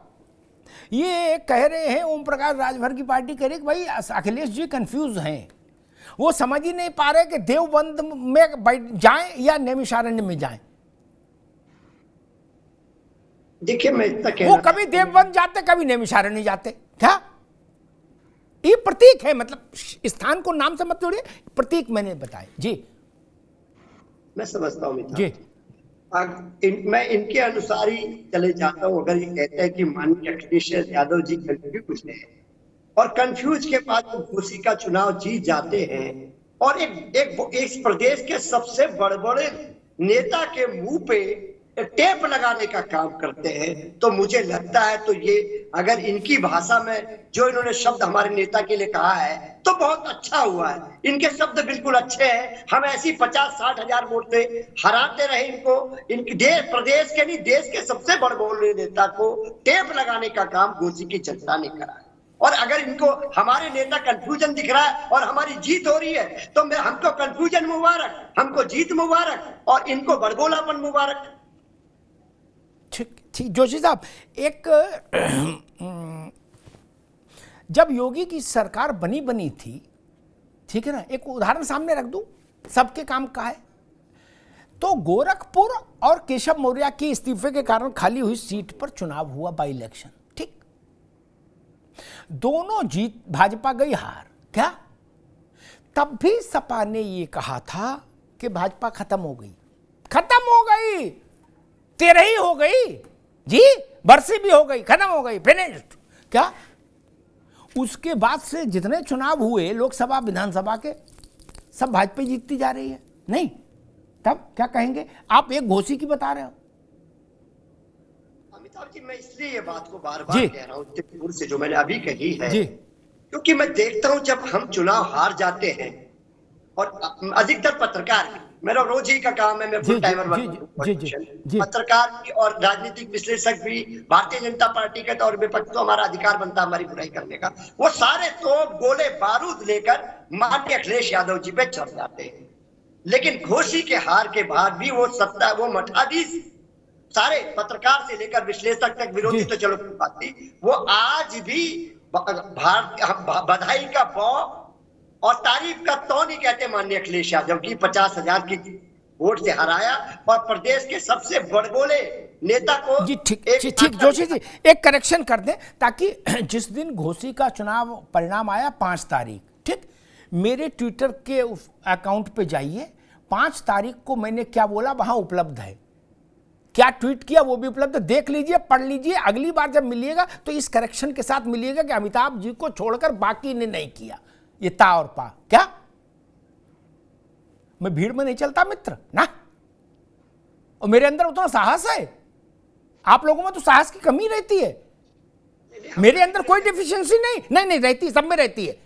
ये कह रहे हैं, ओम प्रकाश राजभर की पार्टी कह रही है कि भाई अखिलेश जी कंफ्यूज हैं, वो समझ ही नहीं पा रहे कि देवबंद में बैठ जाएं या नैमिषारण्य में जाएं। देखिए मैं वो कभी देवबंद जाते, कभी नैमिषारण्य जाते। क्या ये प्रतीक है? मतलब स्थान को नाम से मत जोड़िए, प्रतीक मैंने बताया जी। मैं समझता हूँ जी। मैं इनके अनुसार ही चले जाता हूँ। अगर ये कहते हैं कि माननीय अखिलेश यादव जी कंफ्यूज है और कंफ्यूज के बाद वो घोसी का चुनाव जीत जाते हैं और एक प्रदेश के सबसे बड़े नेता के मुंह पे टेप लगाने का काम करते हैं, तो मुझे लगता है तो ये अगर इनकी भाषा में जो इन्होंने शब्द हमारे नेता के लिए कहा है तो बहुत अच्छा हुआ है। इनके शब्द बिल्कुल अच्छे हैं। हम ऐसी 50-60 हजार वोट से हराते रहे इनको। इनके प्रदेश के नहीं, देश के सबसे बड़े बोले नेता को टेप लगाने का काम घोसी की जनता ने करा है। और अगर इनको हमारे नेता कंफ्यूजन दिख रहा है और हमारी जीत हो रही है तो हमको कंफ्यूजन मुबारक, हमको जीत मुबारक और इनको बड़बोलापन मुबारक। ठीक जोशी साहब, एक जब योगी की सरकार बनी थी, ठीक है ना, एक उदाहरण सामने रख दूं, सबके काम का है, तो गोरखपुर और केशव मौर्य के इस्तीफे के कारण खाली हुई सीट पर चुनाव हुआ, बाई इलेक्शन। ठीक, दोनों जीत, भाजपा गई हार। क्या तब भी सपा ने ये कहा था कि भाजपा खत्म हो गई, 13 ही हो गई जी, बरसी भी हो गई, खत्म हो गई, फिनिश्ड। क्या उसके बाद से जितने चुनाव हुए लोकसभा विधानसभा के, सब भाजपा जीतती जा रही है? नहीं। तब क्या कहेंगे आप? एक घोसी की बता रहे हो। अमिताभ जी, मैं इसलिए ये बात को बार बार कह रहा हूँ से जो मैंने अभी कही है जी, क्योंकि मैं देखता हूँ जब हम चुनाव हार जाते हैं और अधिकतर पत्रकार, मेरा रोज ही का काम है, मैं फुल टाइमर पत्रकार भी और राजनीतिक विश्लेषक भी, भारतीय जनता पार्टी के तौर विपक्ष तो हमारा अधिकार बनता है हमारी बुराई करने का, वो सारे तोप गोले बारूद लेकर माननीय अखिलेश यादव जी पे चढ़ जाते हैं। लेकिन घोसी के हार के बाद भी वो सत्ता, वो मठाधीश, सारे पत्रकार से लेकर विश्लेषक तक, विरोधी तो चलो बात थी, वो आज भी बधाई का बौ और तारीफ का तो नहीं कहते माननीय अखिलेश यादव की 50,000 की वोट से हराया और प्रदेश के सबसे बड़बोले नेता को जी। ठीक जोशी जी, एक करेक्शन कर दें ताकि जिस दिन घोसी का चुनाव परिणाम आया 5 तारीख, ठीक, मेरे ट्विटर के अकाउंट पे जाइए, 5 तारीख को मैंने क्या बोला वहां उपलब्ध है, क्या ट्वीट किया वो भी उपलब्ध, देख लीजिए, पढ़ लीजिए। अगली बार जब मिलिएगा तो इस करेक्शन के साथ मिलिएगा कि अमिताभ जी को छोड़कर बाकी ने नहीं किया, ये ता और पा। क्या मैं भीड़ में नहीं चलता मित्र ना, और मेरे अंदर उतना साहस है। आप लोगों में तो साहस की कमी रहती है, मेरे अंदर कोई डिफिशियंसी नहीं रहती, सब में रहती है।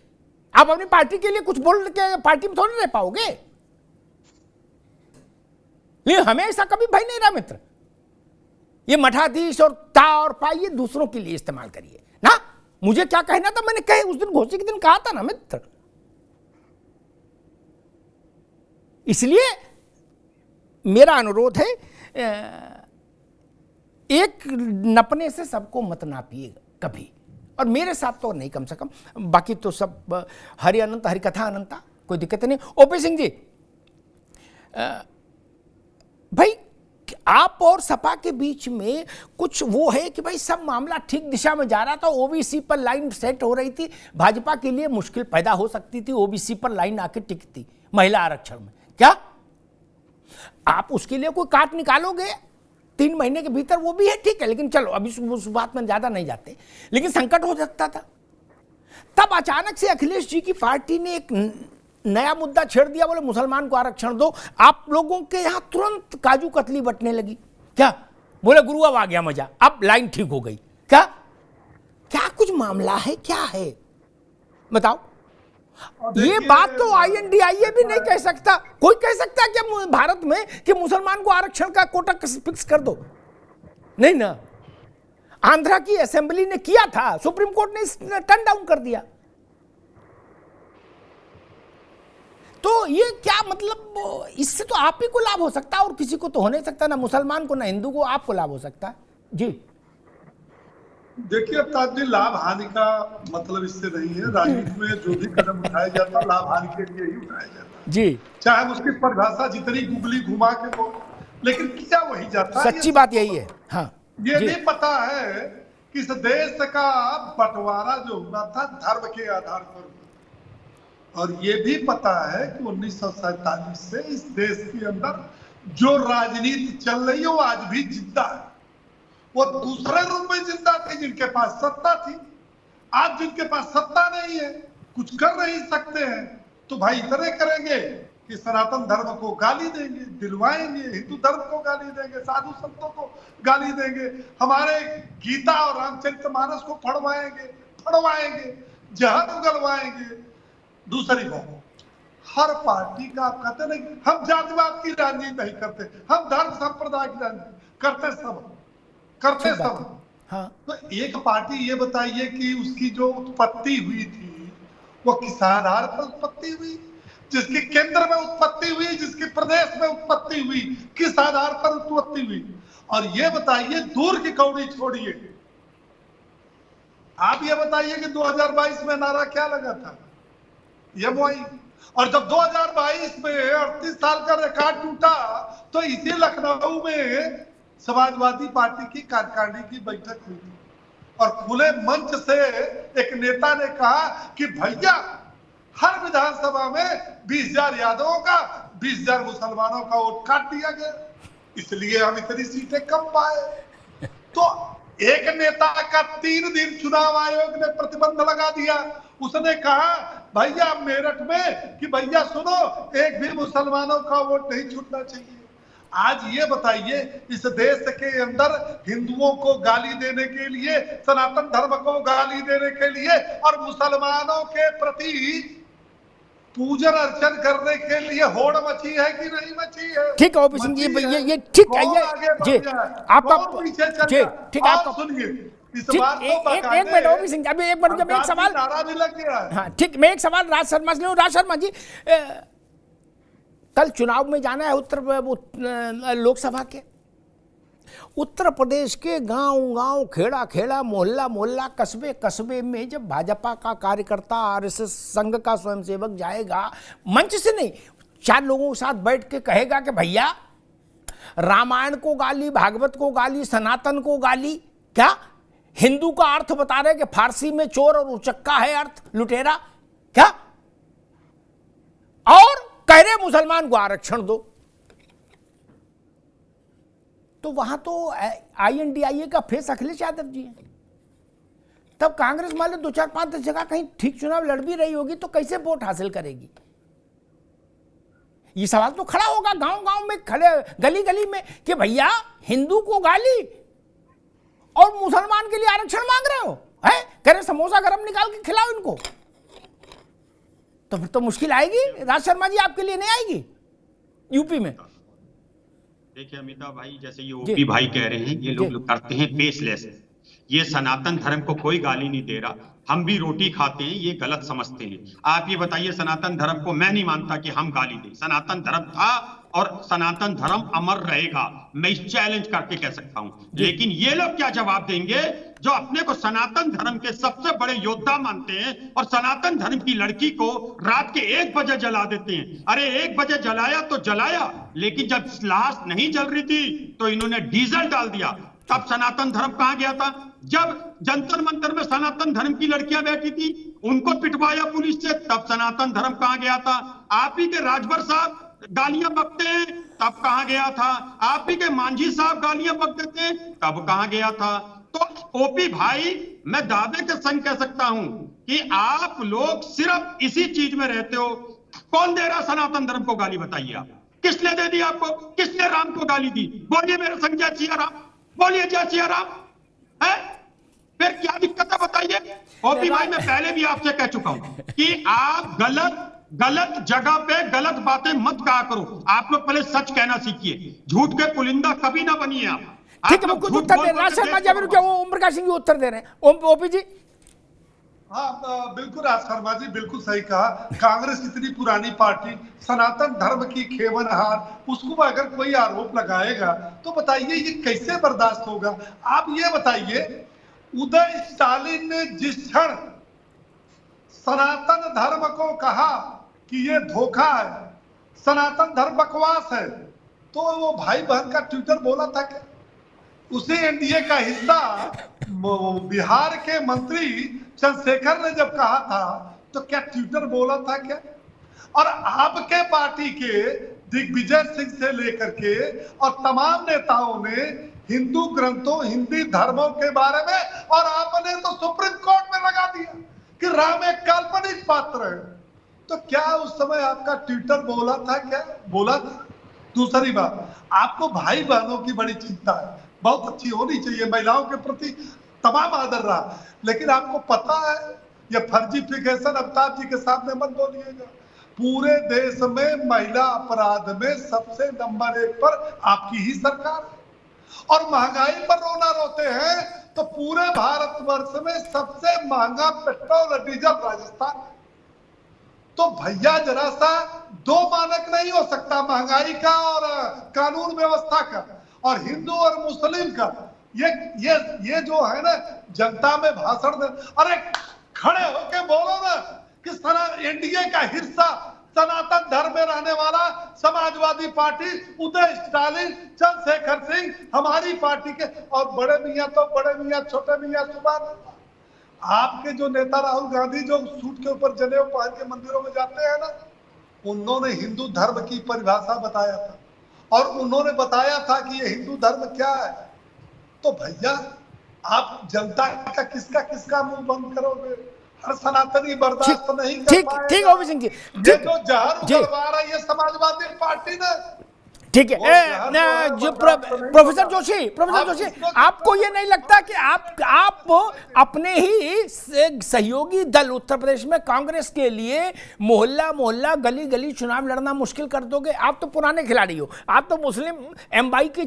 आप अपनी पार्टी के लिए कुछ बोल के पार्टी में थोड़ी रह पाओगे, लेकिन हमें ऐसा कभी भय नहीं रहा मित्र। ये मठाधीश और ता और पा ये दूसरों के लिए इस्तेमाल करिए ना। मुझे क्या कहना था मैंने कहे उस दिन घोसी के दिन कहा था ना मित्र। इसलिए मेरा अनुरोध है एक नपने से सबको मत नापिएगा कभी, और मेरे साथ तो नहीं कम से कम, बाकी तो सब हरि अनंत, हरि कथा अनंता, कोई दिक्कत नहीं। ओपी सिंह जी, भाई आप और सपा के बीच में कुछ वो है कि भाई सब मामला ठीक दिशा में जा रहा था, ओबीसी पर लाइन सेट हो रही थी, भाजपा के लिए मुश्किल पैदा हो सकती थी ओबीसी पर लाइन आके टिकती महिला आरक्षण में, क्या आप उसके लिए कोई काट निकालोगे 3 महीने के भीतर? वो भी है, ठीक है, लेकिन चलो अभी उस बात में ज्यादा नहीं जाते, लेकिन संकट हो सकता था। तब अचानक से अखिलेश जी की पार्टी ने एक नया मुद्दा छेड़ दिया, बोले मुसलमान को आरक्षण दो। आप लोगों के यहां तुरंत काजू कतली बटने लगी, क्या बोले गुरु अब आ गया मजा, अब लाइन ठीक हो गई, क्या क्या कुछ मामला है, क्या है बताओ? ये बात तो INDIA भी नहीं कह सकता। कोई कह सकता है क्या भारत में कि मुसलमान को आरक्षण का कोटा फिक्स कर दो? नहीं ना। आंध्रा की असेंबली ने किया था, सुप्रीम कोर्ट ने टर्न डाउन कर दिया। तो ये क्या मतलब, इससे तो आप ही को लाभ हो सकता है और किसी को तो हो नहीं सकता, ना मुसलमान को ना हिंदू को, आपको लाभ हो सकता है। जी देखिए अवतार जी, लाभ हानि का मतलब इससे नहीं है। राजनीति में जो भी कदम उठाया जाता है लाभ हानि के लिए ही उठाया जाता है जी, चाहे उसकी परिभाषा जितनी गुगली घुमा के हो, लेकिन किया वही जाता है। सच्ची बात यही है। हाँ, ये भी पता है कि इस देश का बंटवारा जो हुआ था धर्म के आधार पर, और ये भी पता है कि 1947 से इस देश के अंदर जो राजनीति चल रही है वो आज भी जिंदा है। वो दूसरे रूप में जिंदा थे जिनके पास सत्ता थी। आज जिनके पास सत्ता नहीं है, कुछ कर नहीं सकते हैं, तो भाई इतने करेंगे कि सनातन धर्म को गाली देंगे, दिलवाएंगे, हिंदू धर्म को गाली देंगे, साधु संतों को गाली देंगे, हमारे गीता और रामचरितमानस को फड़वाएंगे, जहर उगलवाएंगे। दूसरी बात, हर पार्टी का आप कहते नहीं, हम जातिवाद की राजनीति नहीं करते, हम धर्म संप्रदाय की राजनीति करते, सब करते सब। हाँ। तो एक पार्टी ये बताइए कि उसकी जो उत्पत्ति हुई थी वो किस आधार पर उत्पत्ति हुई, जिसकी केंद्र में उत्पत्ति हुई, जिसकी प्रदेश में उत्पत्ति हुई, किस आधार पर उत्पत्ति हुई? और ये बताइए, दूर की कौड़ी छोड़िए, आप ये बताइए कि 2022 में नारा क्या लगा था? MOI। और जब 2022 में 38 साल का रिकॉर्ड टूटा तो इसी लखनऊ में समाजवादी पार्टी की कार्यकारिणी की बैठक हुई थी और खुले मंच से एक नेता ने कहा कि भैया हर विधानसभा में 20,000 यादवों का, 20,000 मुसलमानों का वोट काट दिया गया, इसलिए हम इतनी सीटें कम पाए। तो एक नेता का 3 दिन चुनाव आयोग ने प्रतिबंध लगा दिया। उसने कहा भैया मेरठ में कि भैया सुनो, एक भी मुसलमानों का वोट नहीं छूटना चाहिए। आज ये बताइए, इस देश के अंदर हिंदुओं को गाली देने के लिए, सनातन धर्म को गाली देने के लिए और मुसलमानों के प्रति पूजन अर्चन करने के लिए होड़ मची है कि नहीं मची है? ठीक है ओपी सिंह जी, ये ठीक है, ये जी आपका जी ठीक है, आपका सुनिए इस ठीक, बात को एक मिनट ओपी सिंह, अभी एक मिनट, एक सवाल नारा भी लग गया है। हाँ ठीक, मैं एक सवाल राज शर्मा से लूं। राज शर्मा जी, कल चुनाव में जाना है उत्तर लोकसभा के, उत्तर प्रदेश के गांव-गांव, खेड़ा-खेड़ा, मोहल्ला-मोहल्ला, कस्बे-कस्बे में जब भाजपा का कार्यकर्ता, RSS संघ का स्वयंसेवक जाएगा, मंच से नहीं, 4 लोगों के साथ बैठ के कहेगा कि भैया रामायण को गाली, भागवत को गाली, सनातन को गाली, क्या हिंदू का अर्थ बता रहे कि फारसी में चोर और उचक्का है अर्थ, लुटेरा, क्या, और कह रहे मुसलमान को आरक्षण दो, तो वहां तो INDIA का फेस अखिलेश यादव जी है। तब कांग्रेस मान लो 2-4-5 जगह कहीं ठीक चुनाव लड़ भी रही होगी तो कैसे वोट हासिल करेगी? ये सवाल तो खड़ा होगा गांव-गांव में, खड़े गली-गली में कि भैया हिंदू को गाली और मुसलमान के लिए आरक्षण मांग रहे हो, है? कह रहे समोसा गरम निकाल के खिलाओ इनको, तो फिर तो मुश्किल आएगी। राज शर्मा जी, आपके लिए नहीं आएगी यूपी में? देखिए अमिताभ भाई, जैसे ये ओपी भाई कह रहे हैं, ये लोग करते हैं फेसलेस। ये सनातन धर्म को कोई गाली नहीं दे रहा, हम भी रोटी खाते हैं, ये गलत समझते हैं। आप ये बताइए, सनातन धर्म को मैं नहीं मानता कि हम गाली दें। सनातन धर्म था और सनातन धर्म अमर रहेगा, मैं इस चैलेंज करके कह सकता हूं। लेकिन ये लोग क्या जवाब देंगे जो अपने को सनातन धर्म के सबसे बड़े योद्धा मानते हैं और सनातन धर्म की लड़की को रात के 1 बजे जला देते हैं। अरे 1 बजे जलाया तो जलाया, लेकिन जब लाश नहीं जल रही थी तो इन्होंने डीजल डाल दिया। तब सनातन धर्म कहां गया था? जब जंतर मंतर में सनातन धर्म की लड़कियां बैठी थी, उनको पिटवाया पुलिस से, तब सनातन धर्म कहां गया था? आप ही के राजभर साहब गालियां बकते हैं, तब कहां गया था? आप ही के मांझी साहब गालियां बक देते हैं, तब कहां गया था? तो ओपी भाई, मैं दावे के संग कह सकता हूं कि आप लोग सिर्फ इसी चीज में रहते हो। कौन दे रहा सनातन धर्म को गाली? बताइए आप, किसने दे दी आपको? किसने राम को गाली दी? बोलिए मेरे संग जय सिया राम, बोलिए जय सिया राम। है फिर क्या दिक्कत है बताइए? ओपी भाई, मैं पहले भी आपसे कह चुका हूं कि आप गलत जगह पे गलत बातें मत कहा करो। आप लोग पहले सच कहना सीखिए, झूठ के पुलिंदा कभी ना बनिए आप। ठीक है, कुछ उत्तर दे राज शर्मा जी, अभी वो ओम प्रकाश सिंह जी उत्तर दे रहे हैं। ओपी जी। हाँ बिल्कुल, राज शर्मा जी बिल्कुल सही कहा। कांग्रेस इतनी पुरानी पार्टी, सनातन धर्म की खेवनहार, उसको अगर कोई आरोप लगाएगा तो बताइए ये कैसे बर्दाश्त होगा? आप ये बताइए, उदय स्टालिन ने जिस क्षण सनातन धर्म को कहा कि ये धोखा है, सनातन धर्म बकवास है, तो वो भाई बहन का ट्विटर बोला था क्या? उसी एनडीए का हिस्सा बिहार के मंत्री चंद्रशेखर ने जब कहा था तो क्या ट्विटर बोला था क्या? और आपके पार्टी के दिग्विजय सिंह से लेकर के और तमाम नेताओं ने हिंदू ग्रंथों, हिंदी धर्मों के बारे में, और आपने तो सुप्रीम कोर्ट में लगा दिया कि राम एक काल्पनिक पात्र है। तो क्या उस समय आपका ट्विटर बोला था क्या? बोला था। दूसरी बात, आपको भाई बहनों की बड़ी चिंता है, बहुत अच्छी होनी चाहिए, महिलाओं के प्रति तमाम आदर रहा, लेकिन आपको पता है ये फर्जीफिकेशन अमिताभ जी के सामने मत बोलिएगा। पूरे देश में महिला अपराध में सबसे नंबर 1 पर आपकी ही सरकार है, और महंगाई पर रोना रोते हैं तो पूरे भारतवर्ष में सबसे महंगा पेट्रोल और डीजल राजस्थान है। तो भैया जरा सा दो मानक नहीं हो सकता, महंगाई का और कानून व्यवस्था का, और हिंदू और मुस्लिम का। ये जो है ना जनता में भाषण दे, अरे खड़े होके बोलो ना कि एनडीए का हिस्सा सनातन धर्म में रहने वाला समाजवादी पार्टी, उदय स्टालिन, चंद्रशेखर सिंह हमारी पार्टी के, और बड़े मियां तो बड़े मियां, छोटे मियां सुभाष, आपके जो नेता राहुल गांधी जो सूट के ऊपर जनेऊ पहन के मंदिरों में जाते हैं ना, उन्होंने हिंदू धर्म की परिभाषा बताया था, और उन्होंने बताया था कि ये हिंदू धर्म क्या है। तो भैया आप जनता का किसका मुंह बंद करोगे? हर सनातनी बर्दाश्त नहीं कर पाएगा। ठीक ओपी सिंह जी, ये जो जहर उगलवा रहा है ये समाजवादी पार्टी ने। ठीक है, जो प्रोफेसर जोशी, आपको ये नहीं लगता कि आप अपने ही सहयोगी दल उत्तर प्रदेश में कांग्रेस के लिए मोहल्ला गली गली चुनाव लड़ना मुश्किल कर दोगे? आप तो पुराने खिलाड़ी हो, आप तो मुस्लिम एमवाई के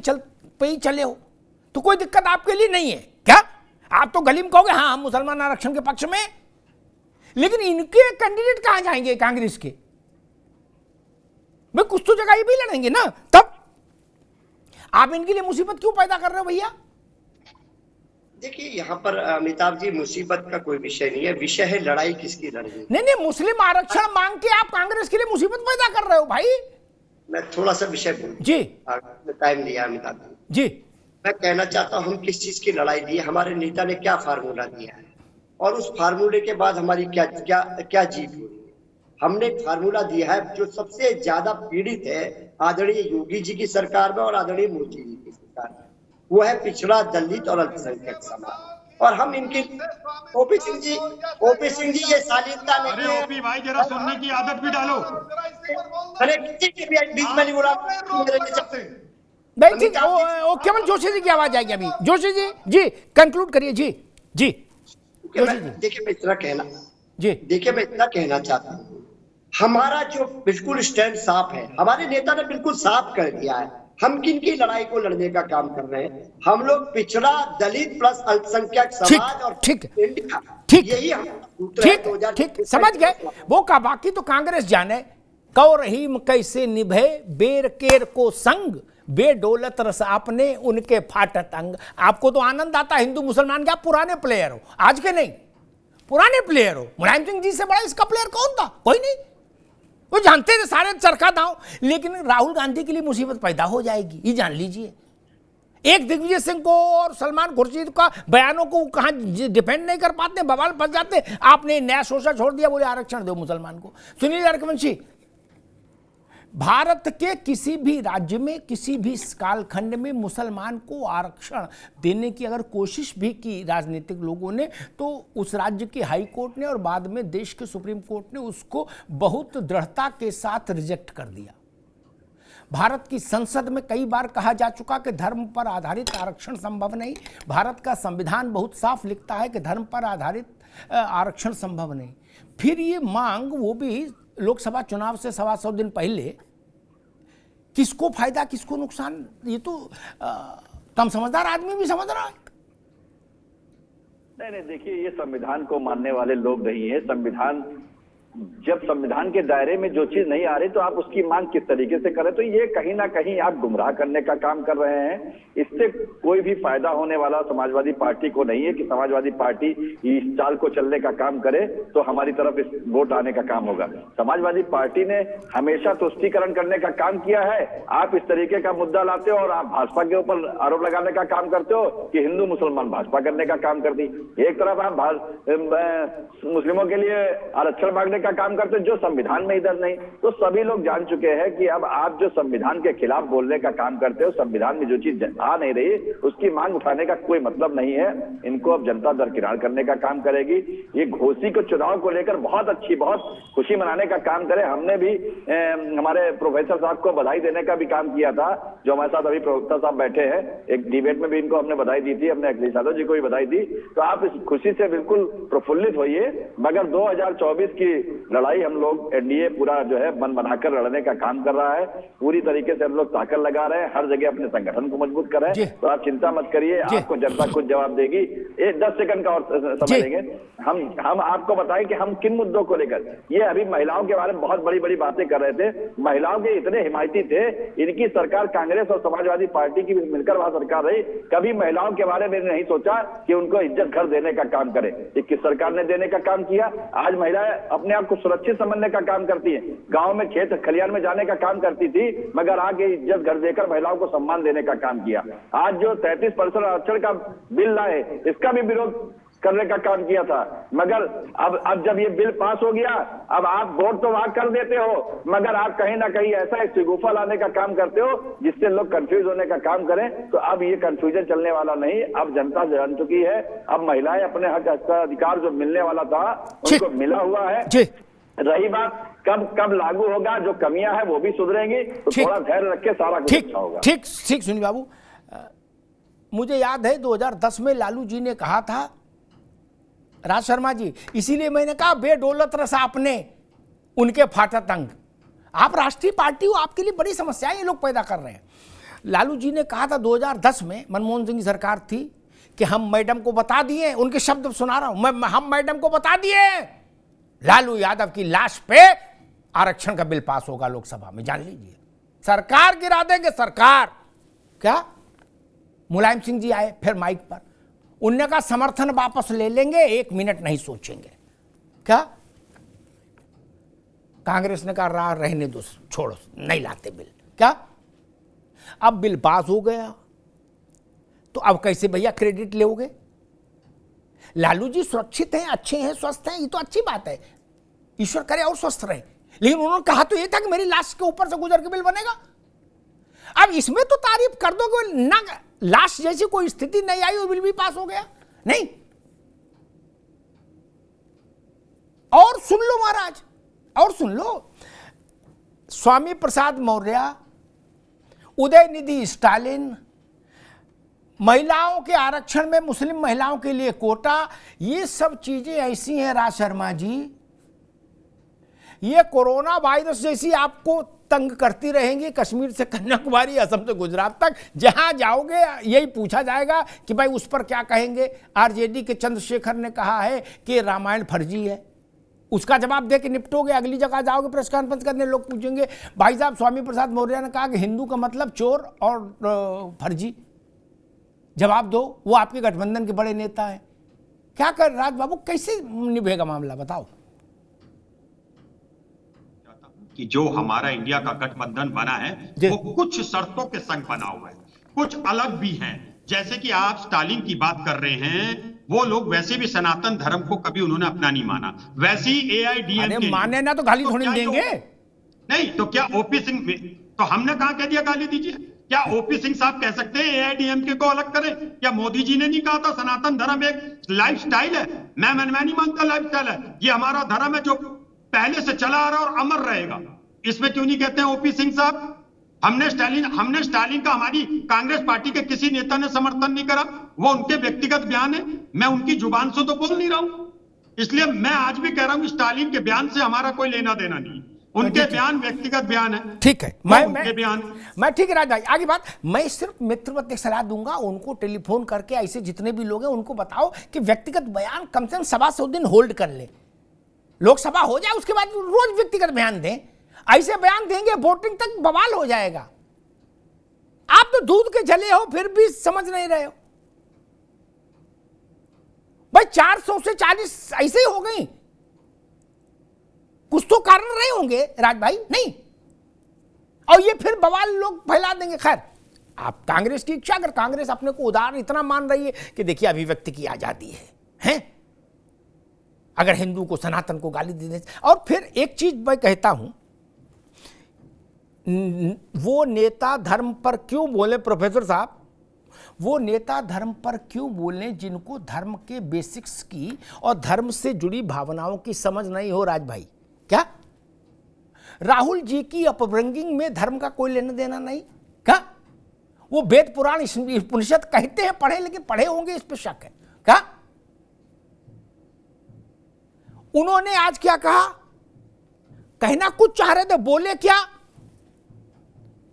पे ही चले हो, तो कोई दिक्कत आपके लिए नहीं है क्या? आप तो गली में कहोगे हाँ हम मुसलमान आरक्षण के पक्ष में, लेकिन इनके कैंडिडेट कहां जाएंगे कांग्रेस के? भाई कुछ तो जगह ये भी लड़ेंगे ना, तब आप इनके लिए मुसीबत क्यों पैदा कर रहे हो भैया? देखिए यहाँ पर अमिताभ जी, मुसीबत का कोई विषय नहीं है, विषय है लड़ाई किसकी लड़नी। नहीं, मुस्लिम आरक्षण मांग के आप कांग्रेस के लिए मुसीबत पैदा कर रहे हो भाई। मैं थोड़ा सा विषय बोलूं जी, टाइम दिया अमिताभ जी। मैं कहना चाहता हूँ हम किस चीज की लड़ाई दी है, हमारे नेता ने क्या फार्मूला दिया है, और उस फार्मूले के बाद हमारी क्या जीत हुई है। हमने फार्मूला दिया है जो सबसे ज्यादा पीड़ित है आदरणीय योगी जी की सरकार में और आदरणीय मोदी जी की सरकार में, वो है पिछड़ा, दलित और अल्पसंख्यक समाज। और हम इनकी ओपी सिंह जी ये शालीनता नहीं। अरे ओपी भाई जरा सुनने की आदत भी डालो। अरे किसी के भी बीच में नहीं बोला भाई, ठीक है, वो केवल जोशी जी की आवाज आएगी अभी। जोशी जी कंक्लूड करिए। जी देखिए मैं इतना कहना चाहता हूँ, हमारा जो बिल्कुल स्टैंड साफ है, हमारे नेता ने बिल्कुल साफ कर दिया है हम किन की लड़ाई को लड़ने का काम कर रहे हैं। हम लोग पिछड़ा, दलित प्लस अल्पसंख्यक समाज और ठीक, यही ठीक समझ गए। वो का बाकी तो कांग्रेस जाने, कौ रहीम कैसे निभे बेर केर को संग, बेडोलत रस आपने उनके फाटत अंग। आपको तो आनंद आता हिंदू मुसलमान के, आप पुराने प्लेयर हो, आज के नहीं, पुराने प्लेयर हो। मुलायम सिंह जी से बड़ा इसका प्लेयर कौन था? कोई नहीं, वो जानते थे सारे चरखा दांव। लेकिन राहुल गांधी के लिए मुसीबत पैदा हो जाएगी, ये जान लीजिए। एक दिग्विजय सिंह को और सलमान खुर्शीद का बयानों को कहाँ डिफेंड नहीं कर पाते, बवाल फंस जाते। आपने नया शोषा छोड़ दिया, बोले आरक्षण दो मुसलमान को। सुनील रघुवंशी, भारत के किसी भी राज्य में किसी भी कालखंड में मुसलमान को आरक्षण देने की अगर कोशिश भी की राजनीतिक लोगों ने, तो उस राज्य की हाई कोर्ट ने और बाद में देश के सुप्रीम कोर्ट ने उसको बहुत दृढ़ता के साथ रिजेक्ट कर दिया। भारत की संसद में कई बार कहा जा चुका कि धर्म पर आधारित आरक्षण संभव नहीं। भारत का संविधान बहुत साफ लिखता है कि धर्म पर आधारित आरक्षण संभव नहीं। फिर ये मांग, वो भी लोकसभा चुनाव से 125 दिन पहले, किसको फायदा किसको नुकसान, ये तो कम समझदार आदमी भी समझ रहा है। नहीं, देखिए, ये संविधान को मानने वाले लोग नहीं है। संविधान, जब संविधान के दायरे में जो चीज नहीं आ रही तो आप उसकी मांग किस तरीके से करें, तो ये कहीं ना कहीं आप गुमराह करने का काम कर रहे हैं। इससे कोई भी फायदा होने वाला समाजवादी पार्टी को नहीं है कि समाजवादी पार्टी इस चाल को चलने का काम करे तो हमारी तरफ इस वोट आने का काम होगा। समाजवादी पार्टी ने हमेशा तुष्टीकरण करने का काम किया है। आप इस तरीके का मुद्दा लाते हो और आप भाजपा के ऊपर आरोप लगाने का काम करते हो कि हिंदू मुसलमान भाजपा करने का काम करती। एक तरफ आप मुस्लिमों के लिए आरक्षण मांगने का काम करते जो संविधान में इधर नहीं। तो सभी लोग जान चुके हैं कि अब आप जो संविधान के खिलाफ बोलने का काम करते हो, संविधान में जो चीज आ नहीं रही उसकी मांग उठाने का कोई मतलब नहीं है। इनको अब जनता दरकिनार करने का काम करेगी। ये घोसी को चुनाव को लेकर बहुत खुशी मनाने का काम करे। हमने भी हमारे प्रोफेसर साहब को बधाई देने का भी काम किया था, जो हमारे साथ अभी प्रोफेसर साहब बैठे हैं। एक डिबेट में भी इनको हमने बधाई दी थी, हमने अखिलेश यादव जी को भी बधाई दी। तो आप इस खुशी से बिल्कुल प्रफुल्लित होइए। मगर 2024 की लड़ाई हम लोग, एनडीए पूरा जो है मन बनाकर लड़ने का काम कर रहा है। पूरी तरीके से हम लोग ताकत लगा रहे हैं, हर जगह अपने संगठन को मजबूत कर रहे हैं। तो आप चिंता मत करिए, आपको जनता खुद जवाब देगी। 10 सेकंड का और समय देंगे। हम आपको बताएं कि हम किन मुद्दों को लेकर, ये अभी महिलाओं के बारे में बहुत बड़ी बड़ी बातें कर रहे थे। महिलाओं के इतने हिमायती थे, इनकी सरकार कांग्रेस और समाजवादी पार्टी की मिलकर वहां सरकार रही, कभी महिलाओं के बारे में नहीं सोचा कि उनको इज्जत घर देने का काम करे। ये किस सरकार ने देने का काम किया? आज महिलाएं अपने आप को सुरक्षित समझने का काम करती है। गांव में खेत खलियान में जाने का काम करती थी, मगर आगे इज्जत घर देकर महिलाओं को सम्मान देने का काम किया। आज जो 33% आरक्षण का बिल लाए, इसका भी विरोध करने का काम किया था। मगर अब जब ये बिल पास हो गया, अब आप वोट तो वहां कर देते हो, मगर आप कहीं ना कहीं ऐसा एक शिगुफा लाने का काम करते हो जिससे लोग कंफ्यूज होने का काम करें। तो अब ये कंफ्यूजन चलने वाला नहीं। अब जनता जान चुकी है। अब महिलाएं अपने हक अधिकार जो मिलने वाला था उनको मिला हुआ है। रही बात कब लागू होगा, जो कमियां हैं वो भी सुधरेंगी। तो थोड़ा धैर्य रख के सारा कुछ अच्छा होगा। ठीक सुनील बाबू, मुझे याद है 2010 में लालू जी ने कहा था, राज शर्मा जी, इसीलिए मैंने कहा बेडौलत रस आपने उनके फाटा तंग। आप राष्ट्रीय पार्टी हो, आपके लिए बड़ी समस्याएं ये लोग पैदा कर रहे हैं। लालू जी ने कहा था 2010 में, मनमोहन सिंह की सरकार थी, कि हम मैडम को बता दिए, उनके शब्द सुना रहा हूं, हम मैडम को बता दिए लालू यादव की लाश पे आरक्षण का बिल पास होगा लोकसभा में, जान लीजिए। सरकार गिरा देंगे, सरकार। क्या? मुलायम सिंह जी आए फिर माइक पर, उनने कहा समर्थन वापस ले लेंगे, 1 मिनट नहीं सोचेंगे। क्या? कांग्रेस ने कहा रहने दो, छोड़ो, नहीं लाते बिल। क्या? अब बिल पास हो गया, तो अब कैसे भैया क्रेडिट लोगे? लालू जी सुरक्षित हैं, अच्छे हैं, स्वस्थ हैं, ये तो अच्छी बात है, ईश्वर करे और स्वस्थ रहे। लेकिन उन्होंने कहा तो ये था कि मेरी लाश के ऊपर से गुजर के बिल बनेगा। अब इसमें तो तारीफ कर दो कि ना, लाश जैसी कोई स्थिति नहीं आई और बिल भी पास हो गया। नहीं, और सुन लो महाराज, और सुन लो, स्वामी प्रसाद मौर्य, उदयनिधि स्टालिन, महिलाओं के आरक्षण में मुस्लिम महिलाओं के लिए कोटा, ये सब चीजें ऐसी हैं राज शर्मा जी, ये कोरोना वायरस जैसी आपको तंग करती रहेंगी। कश्मीर से कन्याकुमारी, असम से गुजरात तक, जहां जाओगे यही पूछा जाएगा कि भाई उस पर क्या कहेंगे। आरजेडी के चंद्रशेखर ने कहा है कि रामायण फर्जी है। उसका जवाब दे के निपटोगे, अगली जगह जाओगे प्रेस कॉन्फ्रेंस करने, लोग पूछेंगे भाई साहब स्वामी प्रसाद मौर्य ने कहा कि हिंदू का मतलब चोर और फर्जी, जवाब दो, वो आपके गठबंधन के बड़े नेता हैं। क्या कर राज बाबू, कैसे निभेगा मामला, बताओ। कि जो हमारा इंडिया का गठबंधन बना है वो कुछ शर्तों के संग बना हुआ है, कुछ अलग भी हैं। जैसे कि आप स्टालिन की बात कर रहे हैं, वो लोग वैसे भी सनातन धर्म को कभी उन्होंने अपना नहीं माना, वैसे ही एआईडीएमके माने ना तो गाली थोड़ी देंगे। नहीं तो क्या ओपी सिंह, तो हमने कहा कह दिया गाली दीजिए? क्या ओपी सिंह साहब कह सकते हैं एआईडीएमके को अलग करें? क्या मोदी जी ने नहीं कहा था सनातन धर्म एक लाइफस्टाइल है? मैं नहीं मानता लाइफस्टाइल है, ये हमारा धर्म है जो पहले से चला आ रहा और अमर रहेगा। इसमें क्यों नहीं कहते हैं ओपी सिंह साहब? हमने स्टालिन का हमारी कांग्रेस पार्टी के किसी नेता ने समर्थन नहीं करा, वो उनके व्यक्तिगत बयान है, मैं उनकी जुबान से तो बोल नहीं रहा हूं। इसलिए मैं आज भी कह रहा हूं स्टालिन के बयान से हमारा कोई लेना देना नहीं, उनके बयान व्यक्तिगत बयान है। ठीक है, मैं ठीक है राज भाई, आगे बात। मैं सिर्फ मित्रवत सलाह दूंगा, उनको टेलीफोन करके ऐसे जितने भी लोग हैं उनको बताओ कि व्यक्तिगत बयान कम से कम 125 दिन होल्ड कर ले, लोकसभा हो जाए उसके बाद रोज व्यक्तिगत बयान दें। ऐसे बयान देंगे वोटिंग तक बवाल हो जाएगा। आप तो दूध के जले हो फिर भी समझ नहीं रहे हो भाई। 400 से 40 ऐसे ही हो गई, कुछ तो कारण रहे होंगे राज भाई, नहीं? और ये फिर बवाल लोग फैला देंगे। खैर, आप कांग्रेस की इच्छा, अगर कांग्रेस अपने को उदार इतना मान रही है कि देखिए अभिव्यक्ति की आजादी है? अगर हिंदू को सनातन को गाली देने, और फिर एक चीज मैं कहता हूं, वो नेता धर्म पर क्यों बोले प्रोफेसर साहब, वो नेता धर्म पर क्यों बोले जिनको धर्म के बेसिक्स की और धर्म से जुड़ी भावनाओं की समझ नहीं हो राज भाई? क्या राहुल जी की अपब्रिंगिंग में धर्म का कोई लेना देना नहीं? क्या वो वेद पुराण उपनिषद कहते हैं पढ़े, लेकिन पढ़े होंगे इस पर शक है। क्या उन्होंने आज क्या कहा? कहना कुछ चाह रहे थे, बोले क्या?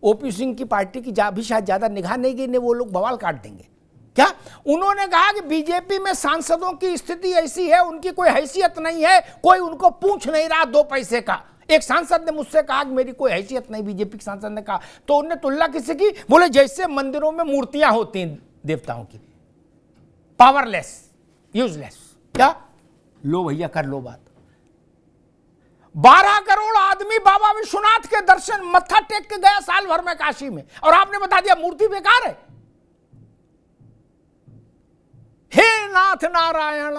ओपी सिंह की पार्टी की भी शायद ज्यादा निगाह नहीं गई ने, वो लोग बवाल काट देंगे। क्या उन्होंने कहा कि बीजेपी में सांसदों की स्थिति ऐसी है, उनकी कोई हैसियत नहीं है, कोई उनको पूछ नहीं रहा 2 पैसे का। एक सांसद ने मुझसे कहा कि मेरी कोई हैसियत नहीं, बीजेपी के सांसद ने कहा, तो उन्होंने तुलना किसी की? बोले जैसे मंदिरों में मूर्तियां होती हैं देवताओं की, पावरलेस, यूजलेस। क्या लो भैया कर लो बात। 12 करोड़ आदमी बाबा विश्वनाथ के दर्शन मत्था टेक के गया साल भर में काशी में, और आपने बता दिया मूर्ति बेकार है। हे नाथ नारायण,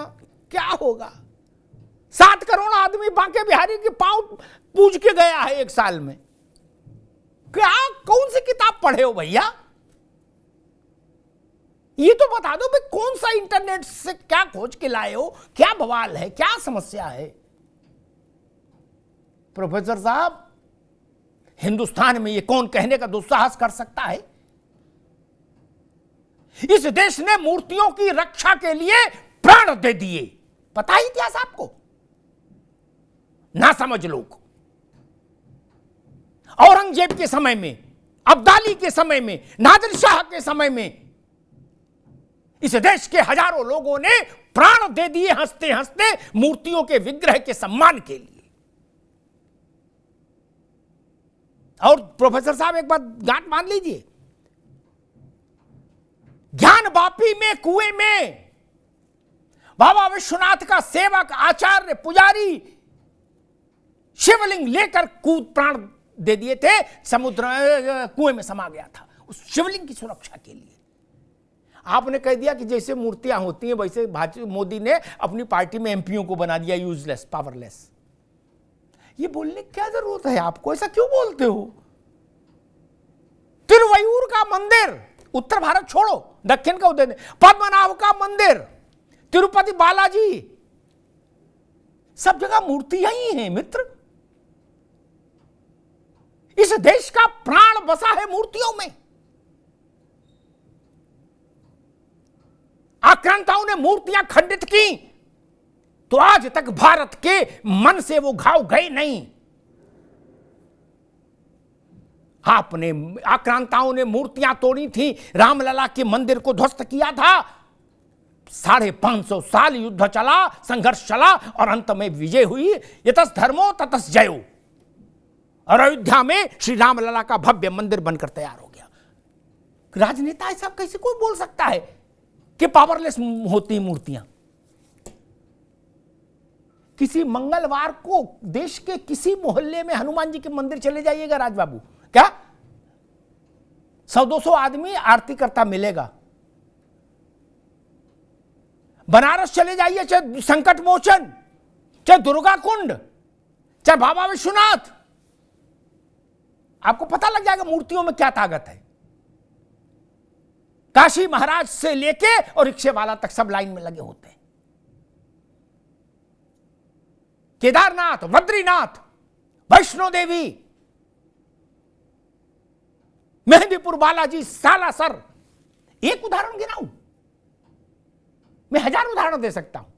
क्या होगा? 7 करोड़ आदमी बांके बिहारी की पांव पूज के गया है एक साल में। क्या कौन सी किताब पढ़े हो भैया? ये तो बता दो भाई, कौन सा इंटरनेट से क्या खोज के लाए हो? क्या बवाल है, क्या समस्या है? प्रोफेसर साहब, हिंदुस्तान में ये कौन कहने का दुस्साहस कर सकता है? इस देश ने मूर्तियों की रक्षा के लिए प्राण दे दिए, पता ही इतिहास आपको? ना समझ लोग। औरंगजेब के समय में, अब्दाली के समय में, नादिर शाह के समय में इस देश के हजारों लोगों ने प्राण दे दिए हंसते हंसते मूर्तियों के विग्रह के सम्मान के लिए। और प्रोफेसर साहब एक बात गांठ मान लीजिए, ज्ञान वापी में कुएं में बाबा विश्वनाथ का सेवक, आचार्य, पुजारी शिवलिंग लेकर कूद प्राण दे दिए थे, समुद्र कुएं में समा गया था उस शिवलिंग की सुरक्षा के लिए। आपने कह दिया कि जैसे मूर्तियां होती हैं वैसे मोदी ने अपनी पार्टी में एमपीओ को बना दिया यूजलेस, पावरलेस। ये बोलने की क्या जरूरत है आपको? ऐसा क्यों बोलते हो? तिरुवयूर का मंदिर, उत्तर भारत छोड़ो, दक्षिण का उदय, पद्मनाभ का मंदिर, तिरुपति बालाजी, सब जगह मूर्तियां ही हैं मित्र। इस देश का प्राण बसा है मूर्तियों में। आक्रांताओं ने मूर्तियां खंडित की तो आज तक भारत के मन से वो घाव गए नहीं। आपने, आक्रांताओं ने मूर्तियां तोड़ी थी, रामलला के मंदिर को ध्वस्त किया था, 550 साल युद्ध चला, संघर्ष चला और अंत में विजय हुई। यतस धर्मो ततस जयो। और अयोध्या में श्री राम लला का भव्य मंदिर बनकर तैयार हो गया। राजनेता ऐसा कैसे कोई बोल सकता है कि पावरलेस होती मूर्तियां? किसी मंगलवार को देश के किसी मोहल्ले में हनुमान जी के मंदिर चले जाइएगा राजबाबू, क्या 100-200 आदमी आरती करता मिलेगा। बनारस चले जाइए, चाहे संकट मोचन, चाहे दुर्गा कुंड, चाहे बाबा विश्वनाथ, आपको पता लग जाएगा मूर्तियों में क्या ताकत है। काशी महाराज से लेके और रिक्शे वाला तक सब लाइन में लगे होते हैं। केदारनाथ, बद्रीनाथ, वैष्णो देवी, मेहंदीपुर बालाजी, सालासर, एक उदाहरण गिनाऊं, मैं 1000 उदाहरण दे सकता हूं।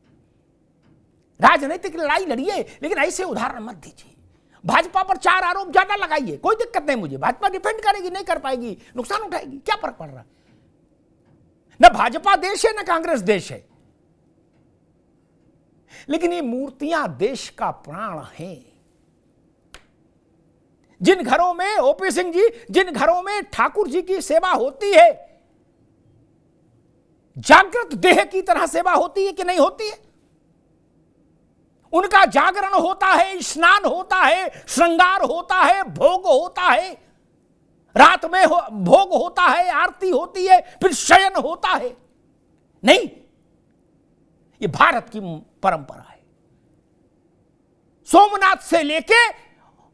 राजनीतिक लड़ाई लड़िए, लेकिन ऐसे उदाहरण मत दीजिए। भाजपा पर 4 आरोप ज्यादा लगाइए, कोई दिक्कत नहीं मुझे। भाजपा डिफेंड करेगी, नहीं कर पाएगी, नुकसान उठाएगी, क्या फर्क पड़ रहा है? न भाजपा देश है, न कांग्रेस देश है, लेकिन ये मूर्तियां देश का प्राण हैं। जिन घरों में, ओपी सिंह जी, जिन घरों में ठाकुर जी की सेवा होती है, जागृत देह की तरह सेवा होती है कि नहीं होती है? उनका जागरण होता है, स्नान होता है, श्रृंगार होता है, भोग होता है, रात में भोग होता है, आरती होती है, फिर शयन होता है। नहीं, ये भारत की परंपरा है। सोमनाथ से लेके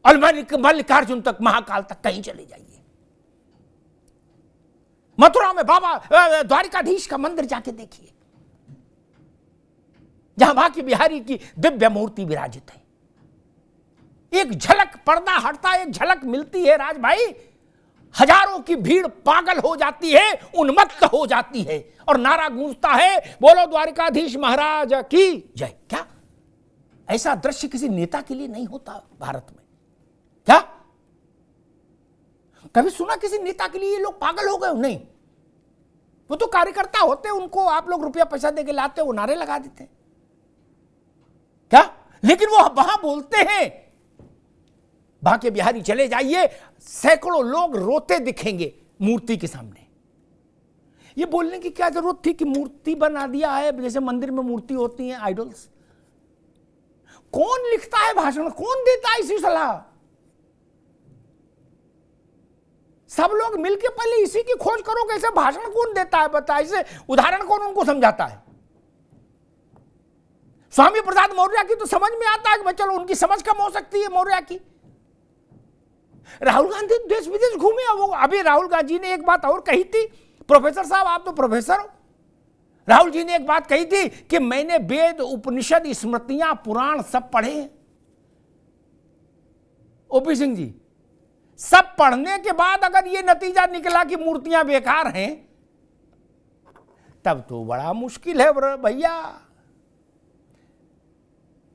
और मल्लिकार्जुन तक, महाकाल तक, कहीं चले जाइए। मथुरा में बाबा द्वारिकाधीश का मंदिर जाके देखिए, जहां बांके बिहारी की दिव्य मूर्ति विराजित है। एक झलक, पर्दा हटता, एक झलक मिलती है राज भाई, हजारों की भीड़ पागल हो जाती है, उन्मत्त हो जाती है और नारा गूंजता है, बोलो द्वारिकाधीश महाराज की जय। क्या ऐसा दृश्य किसी नेता के लिए नहीं होता भारत में? क्या कभी सुना किसी नेता के लिए ये लोग पागल हो गए? नहीं, वो तो कार्यकर्ता होते, उनको आप लोग रुपया पैसा देके लाते, वो नारे लगा देते हैं। क्या? लेकिन वो वहां बोलते हैं। बांके बिहारी चले जाइए, सैकड़ों लोग रोते दिखेंगे मूर्ति के सामने। ये बोलने की क्या जरूरत थी कि मूर्ति बना दिया है, जैसे मंदिर में मूर्ति होती है, आइडल्स। कौन लिखता है भाषण, कौन देता है इसी सलाह? सब लोग मिलके पहले इसी की खोज करो, कैसे भाषण कौन देता है, बता, इसे उदाहरण कौन उनको समझाता है? स्वामी प्रसाद मौर्य की तो समझ में आता है कि चलो उनकी समझ कम हो सकती है मौर्य की। राहुल गांधी देश विदेश घूमे, वो अभी राहुल गांधी ने एक बात और कही थी, प्रोफेसर साहब आप तो प्रोफेसर हो, राहुल जी ने एक बात कही थी कि मैंने वेद, उपनिषद, स्मृतियां, पुराण सब पढ़े हैं। ओपी सिंह जी, सब पढ़ने के बाद अगर ये नतीजा निकला कि मूर्तियां बेकार हैं, तब तो बड़ा मुश्किल है भैया।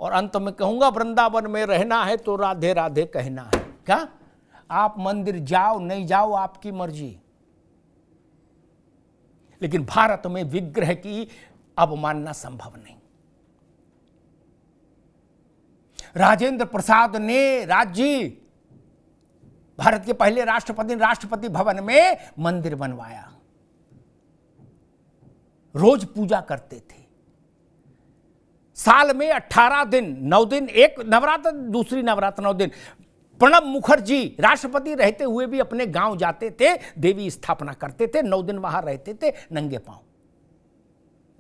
और अंत में कहूंगा, वृंदावन में रहना है तो राधे राधे कहना है। क्या? आप मंदिर जाओ नहीं जाओ आपकी मर्जी, लेकिन भारत में विग्रह की अवमानना संभव नहीं। राजेंद्र प्रसाद ने, राजी भारत के पहले राष्ट्रपति, राष्ट्रपति भवन में मंदिर बनवाया, रोज पूजा करते थे। साल में 18 दिन, 9 दिन, एक नवरात्र, दूसरी नवरात्र 9 दिन। प्रणब मुखर्जी राष्ट्रपति रहते हुए भी अपने गांव जाते थे, देवी स्थापना करते थे, 9 दिन वहां रहते थे नंगे पांव।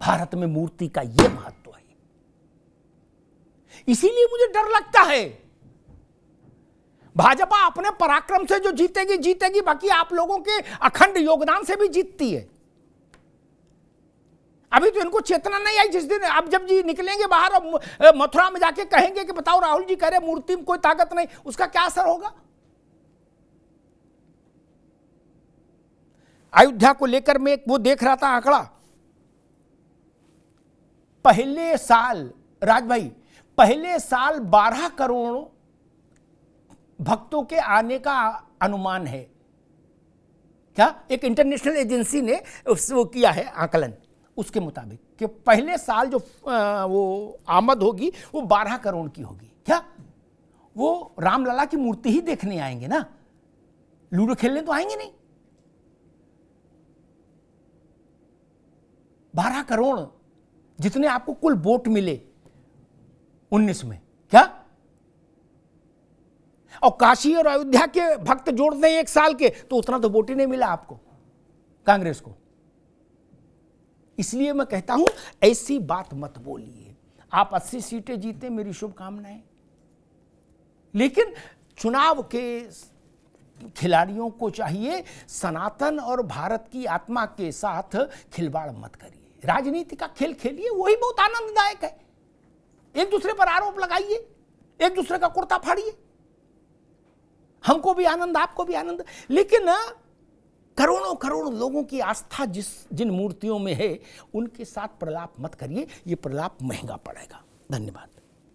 भारत में मूर्ति का यह महत्व है। इसीलिए मुझे डर लगता है, भाजपा अपने पराक्रम से जो जीतेगी जीतेगी, बाकी आप लोगों के अखंड योगदान से भी जीतती है। अभी तो इनको चेतना नहीं आई, जिस दिन अब जब जी निकलेंगे बाहर और मथुरा में जाके कहेंगे कि बताओ राहुल जी कह रहे मूर्ति में कोई ताकत नहीं, उसका क्या असर होगा? अयोध्या को लेकर मैं वो देख रहा था आंकड़ा, पहले साल राज भाई, पहले साल 12 करोड़ भक्तों के आने का अनुमान है। क्या? एक इंटरनेशनल एजेंसी ने वो किया है आकलन, उसके मुताबिक कि पहले साल जो वो आमद होगी वो 12 करोड़ की होगी। क्या वो रामलला की मूर्ति ही देखने आएंगे ना, लूडो खेलने तो आएंगे नहीं। 12 करोड़ जितने आपको कुल वोट मिले 19 में, क्या? और काशी और अयोध्या के भक्त जोड़ दें एक साल के तो उतना तो वोट ही नहीं मिला आपको, कांग्रेस को। इसलिए मैं कहता हूं ऐसी बात मत बोलिए। आप 80 सीटें जीते, मेरी शुभकामनाएं, लेकिन चुनाव के खिलाड़ियों को चाहिए सनातन और भारत की आत्मा के साथ खिलवाड़ मत करिए। राजनीति का खेल खेलिए, वही बहुत आनंददायक है। एक दूसरे पर आरोप लगाइए, एक दूसरे का कुर्ता फाड़िए, हमको भी आनंद, आपको भी आनंद। लेकिन करोड़ों करोड़ लोगों की आस्था जिन मूर्तियों में है, उनके साथ प्रलाप मत करिए। ये प्रलाप महंगा पड़ेगा। धन्यवाद।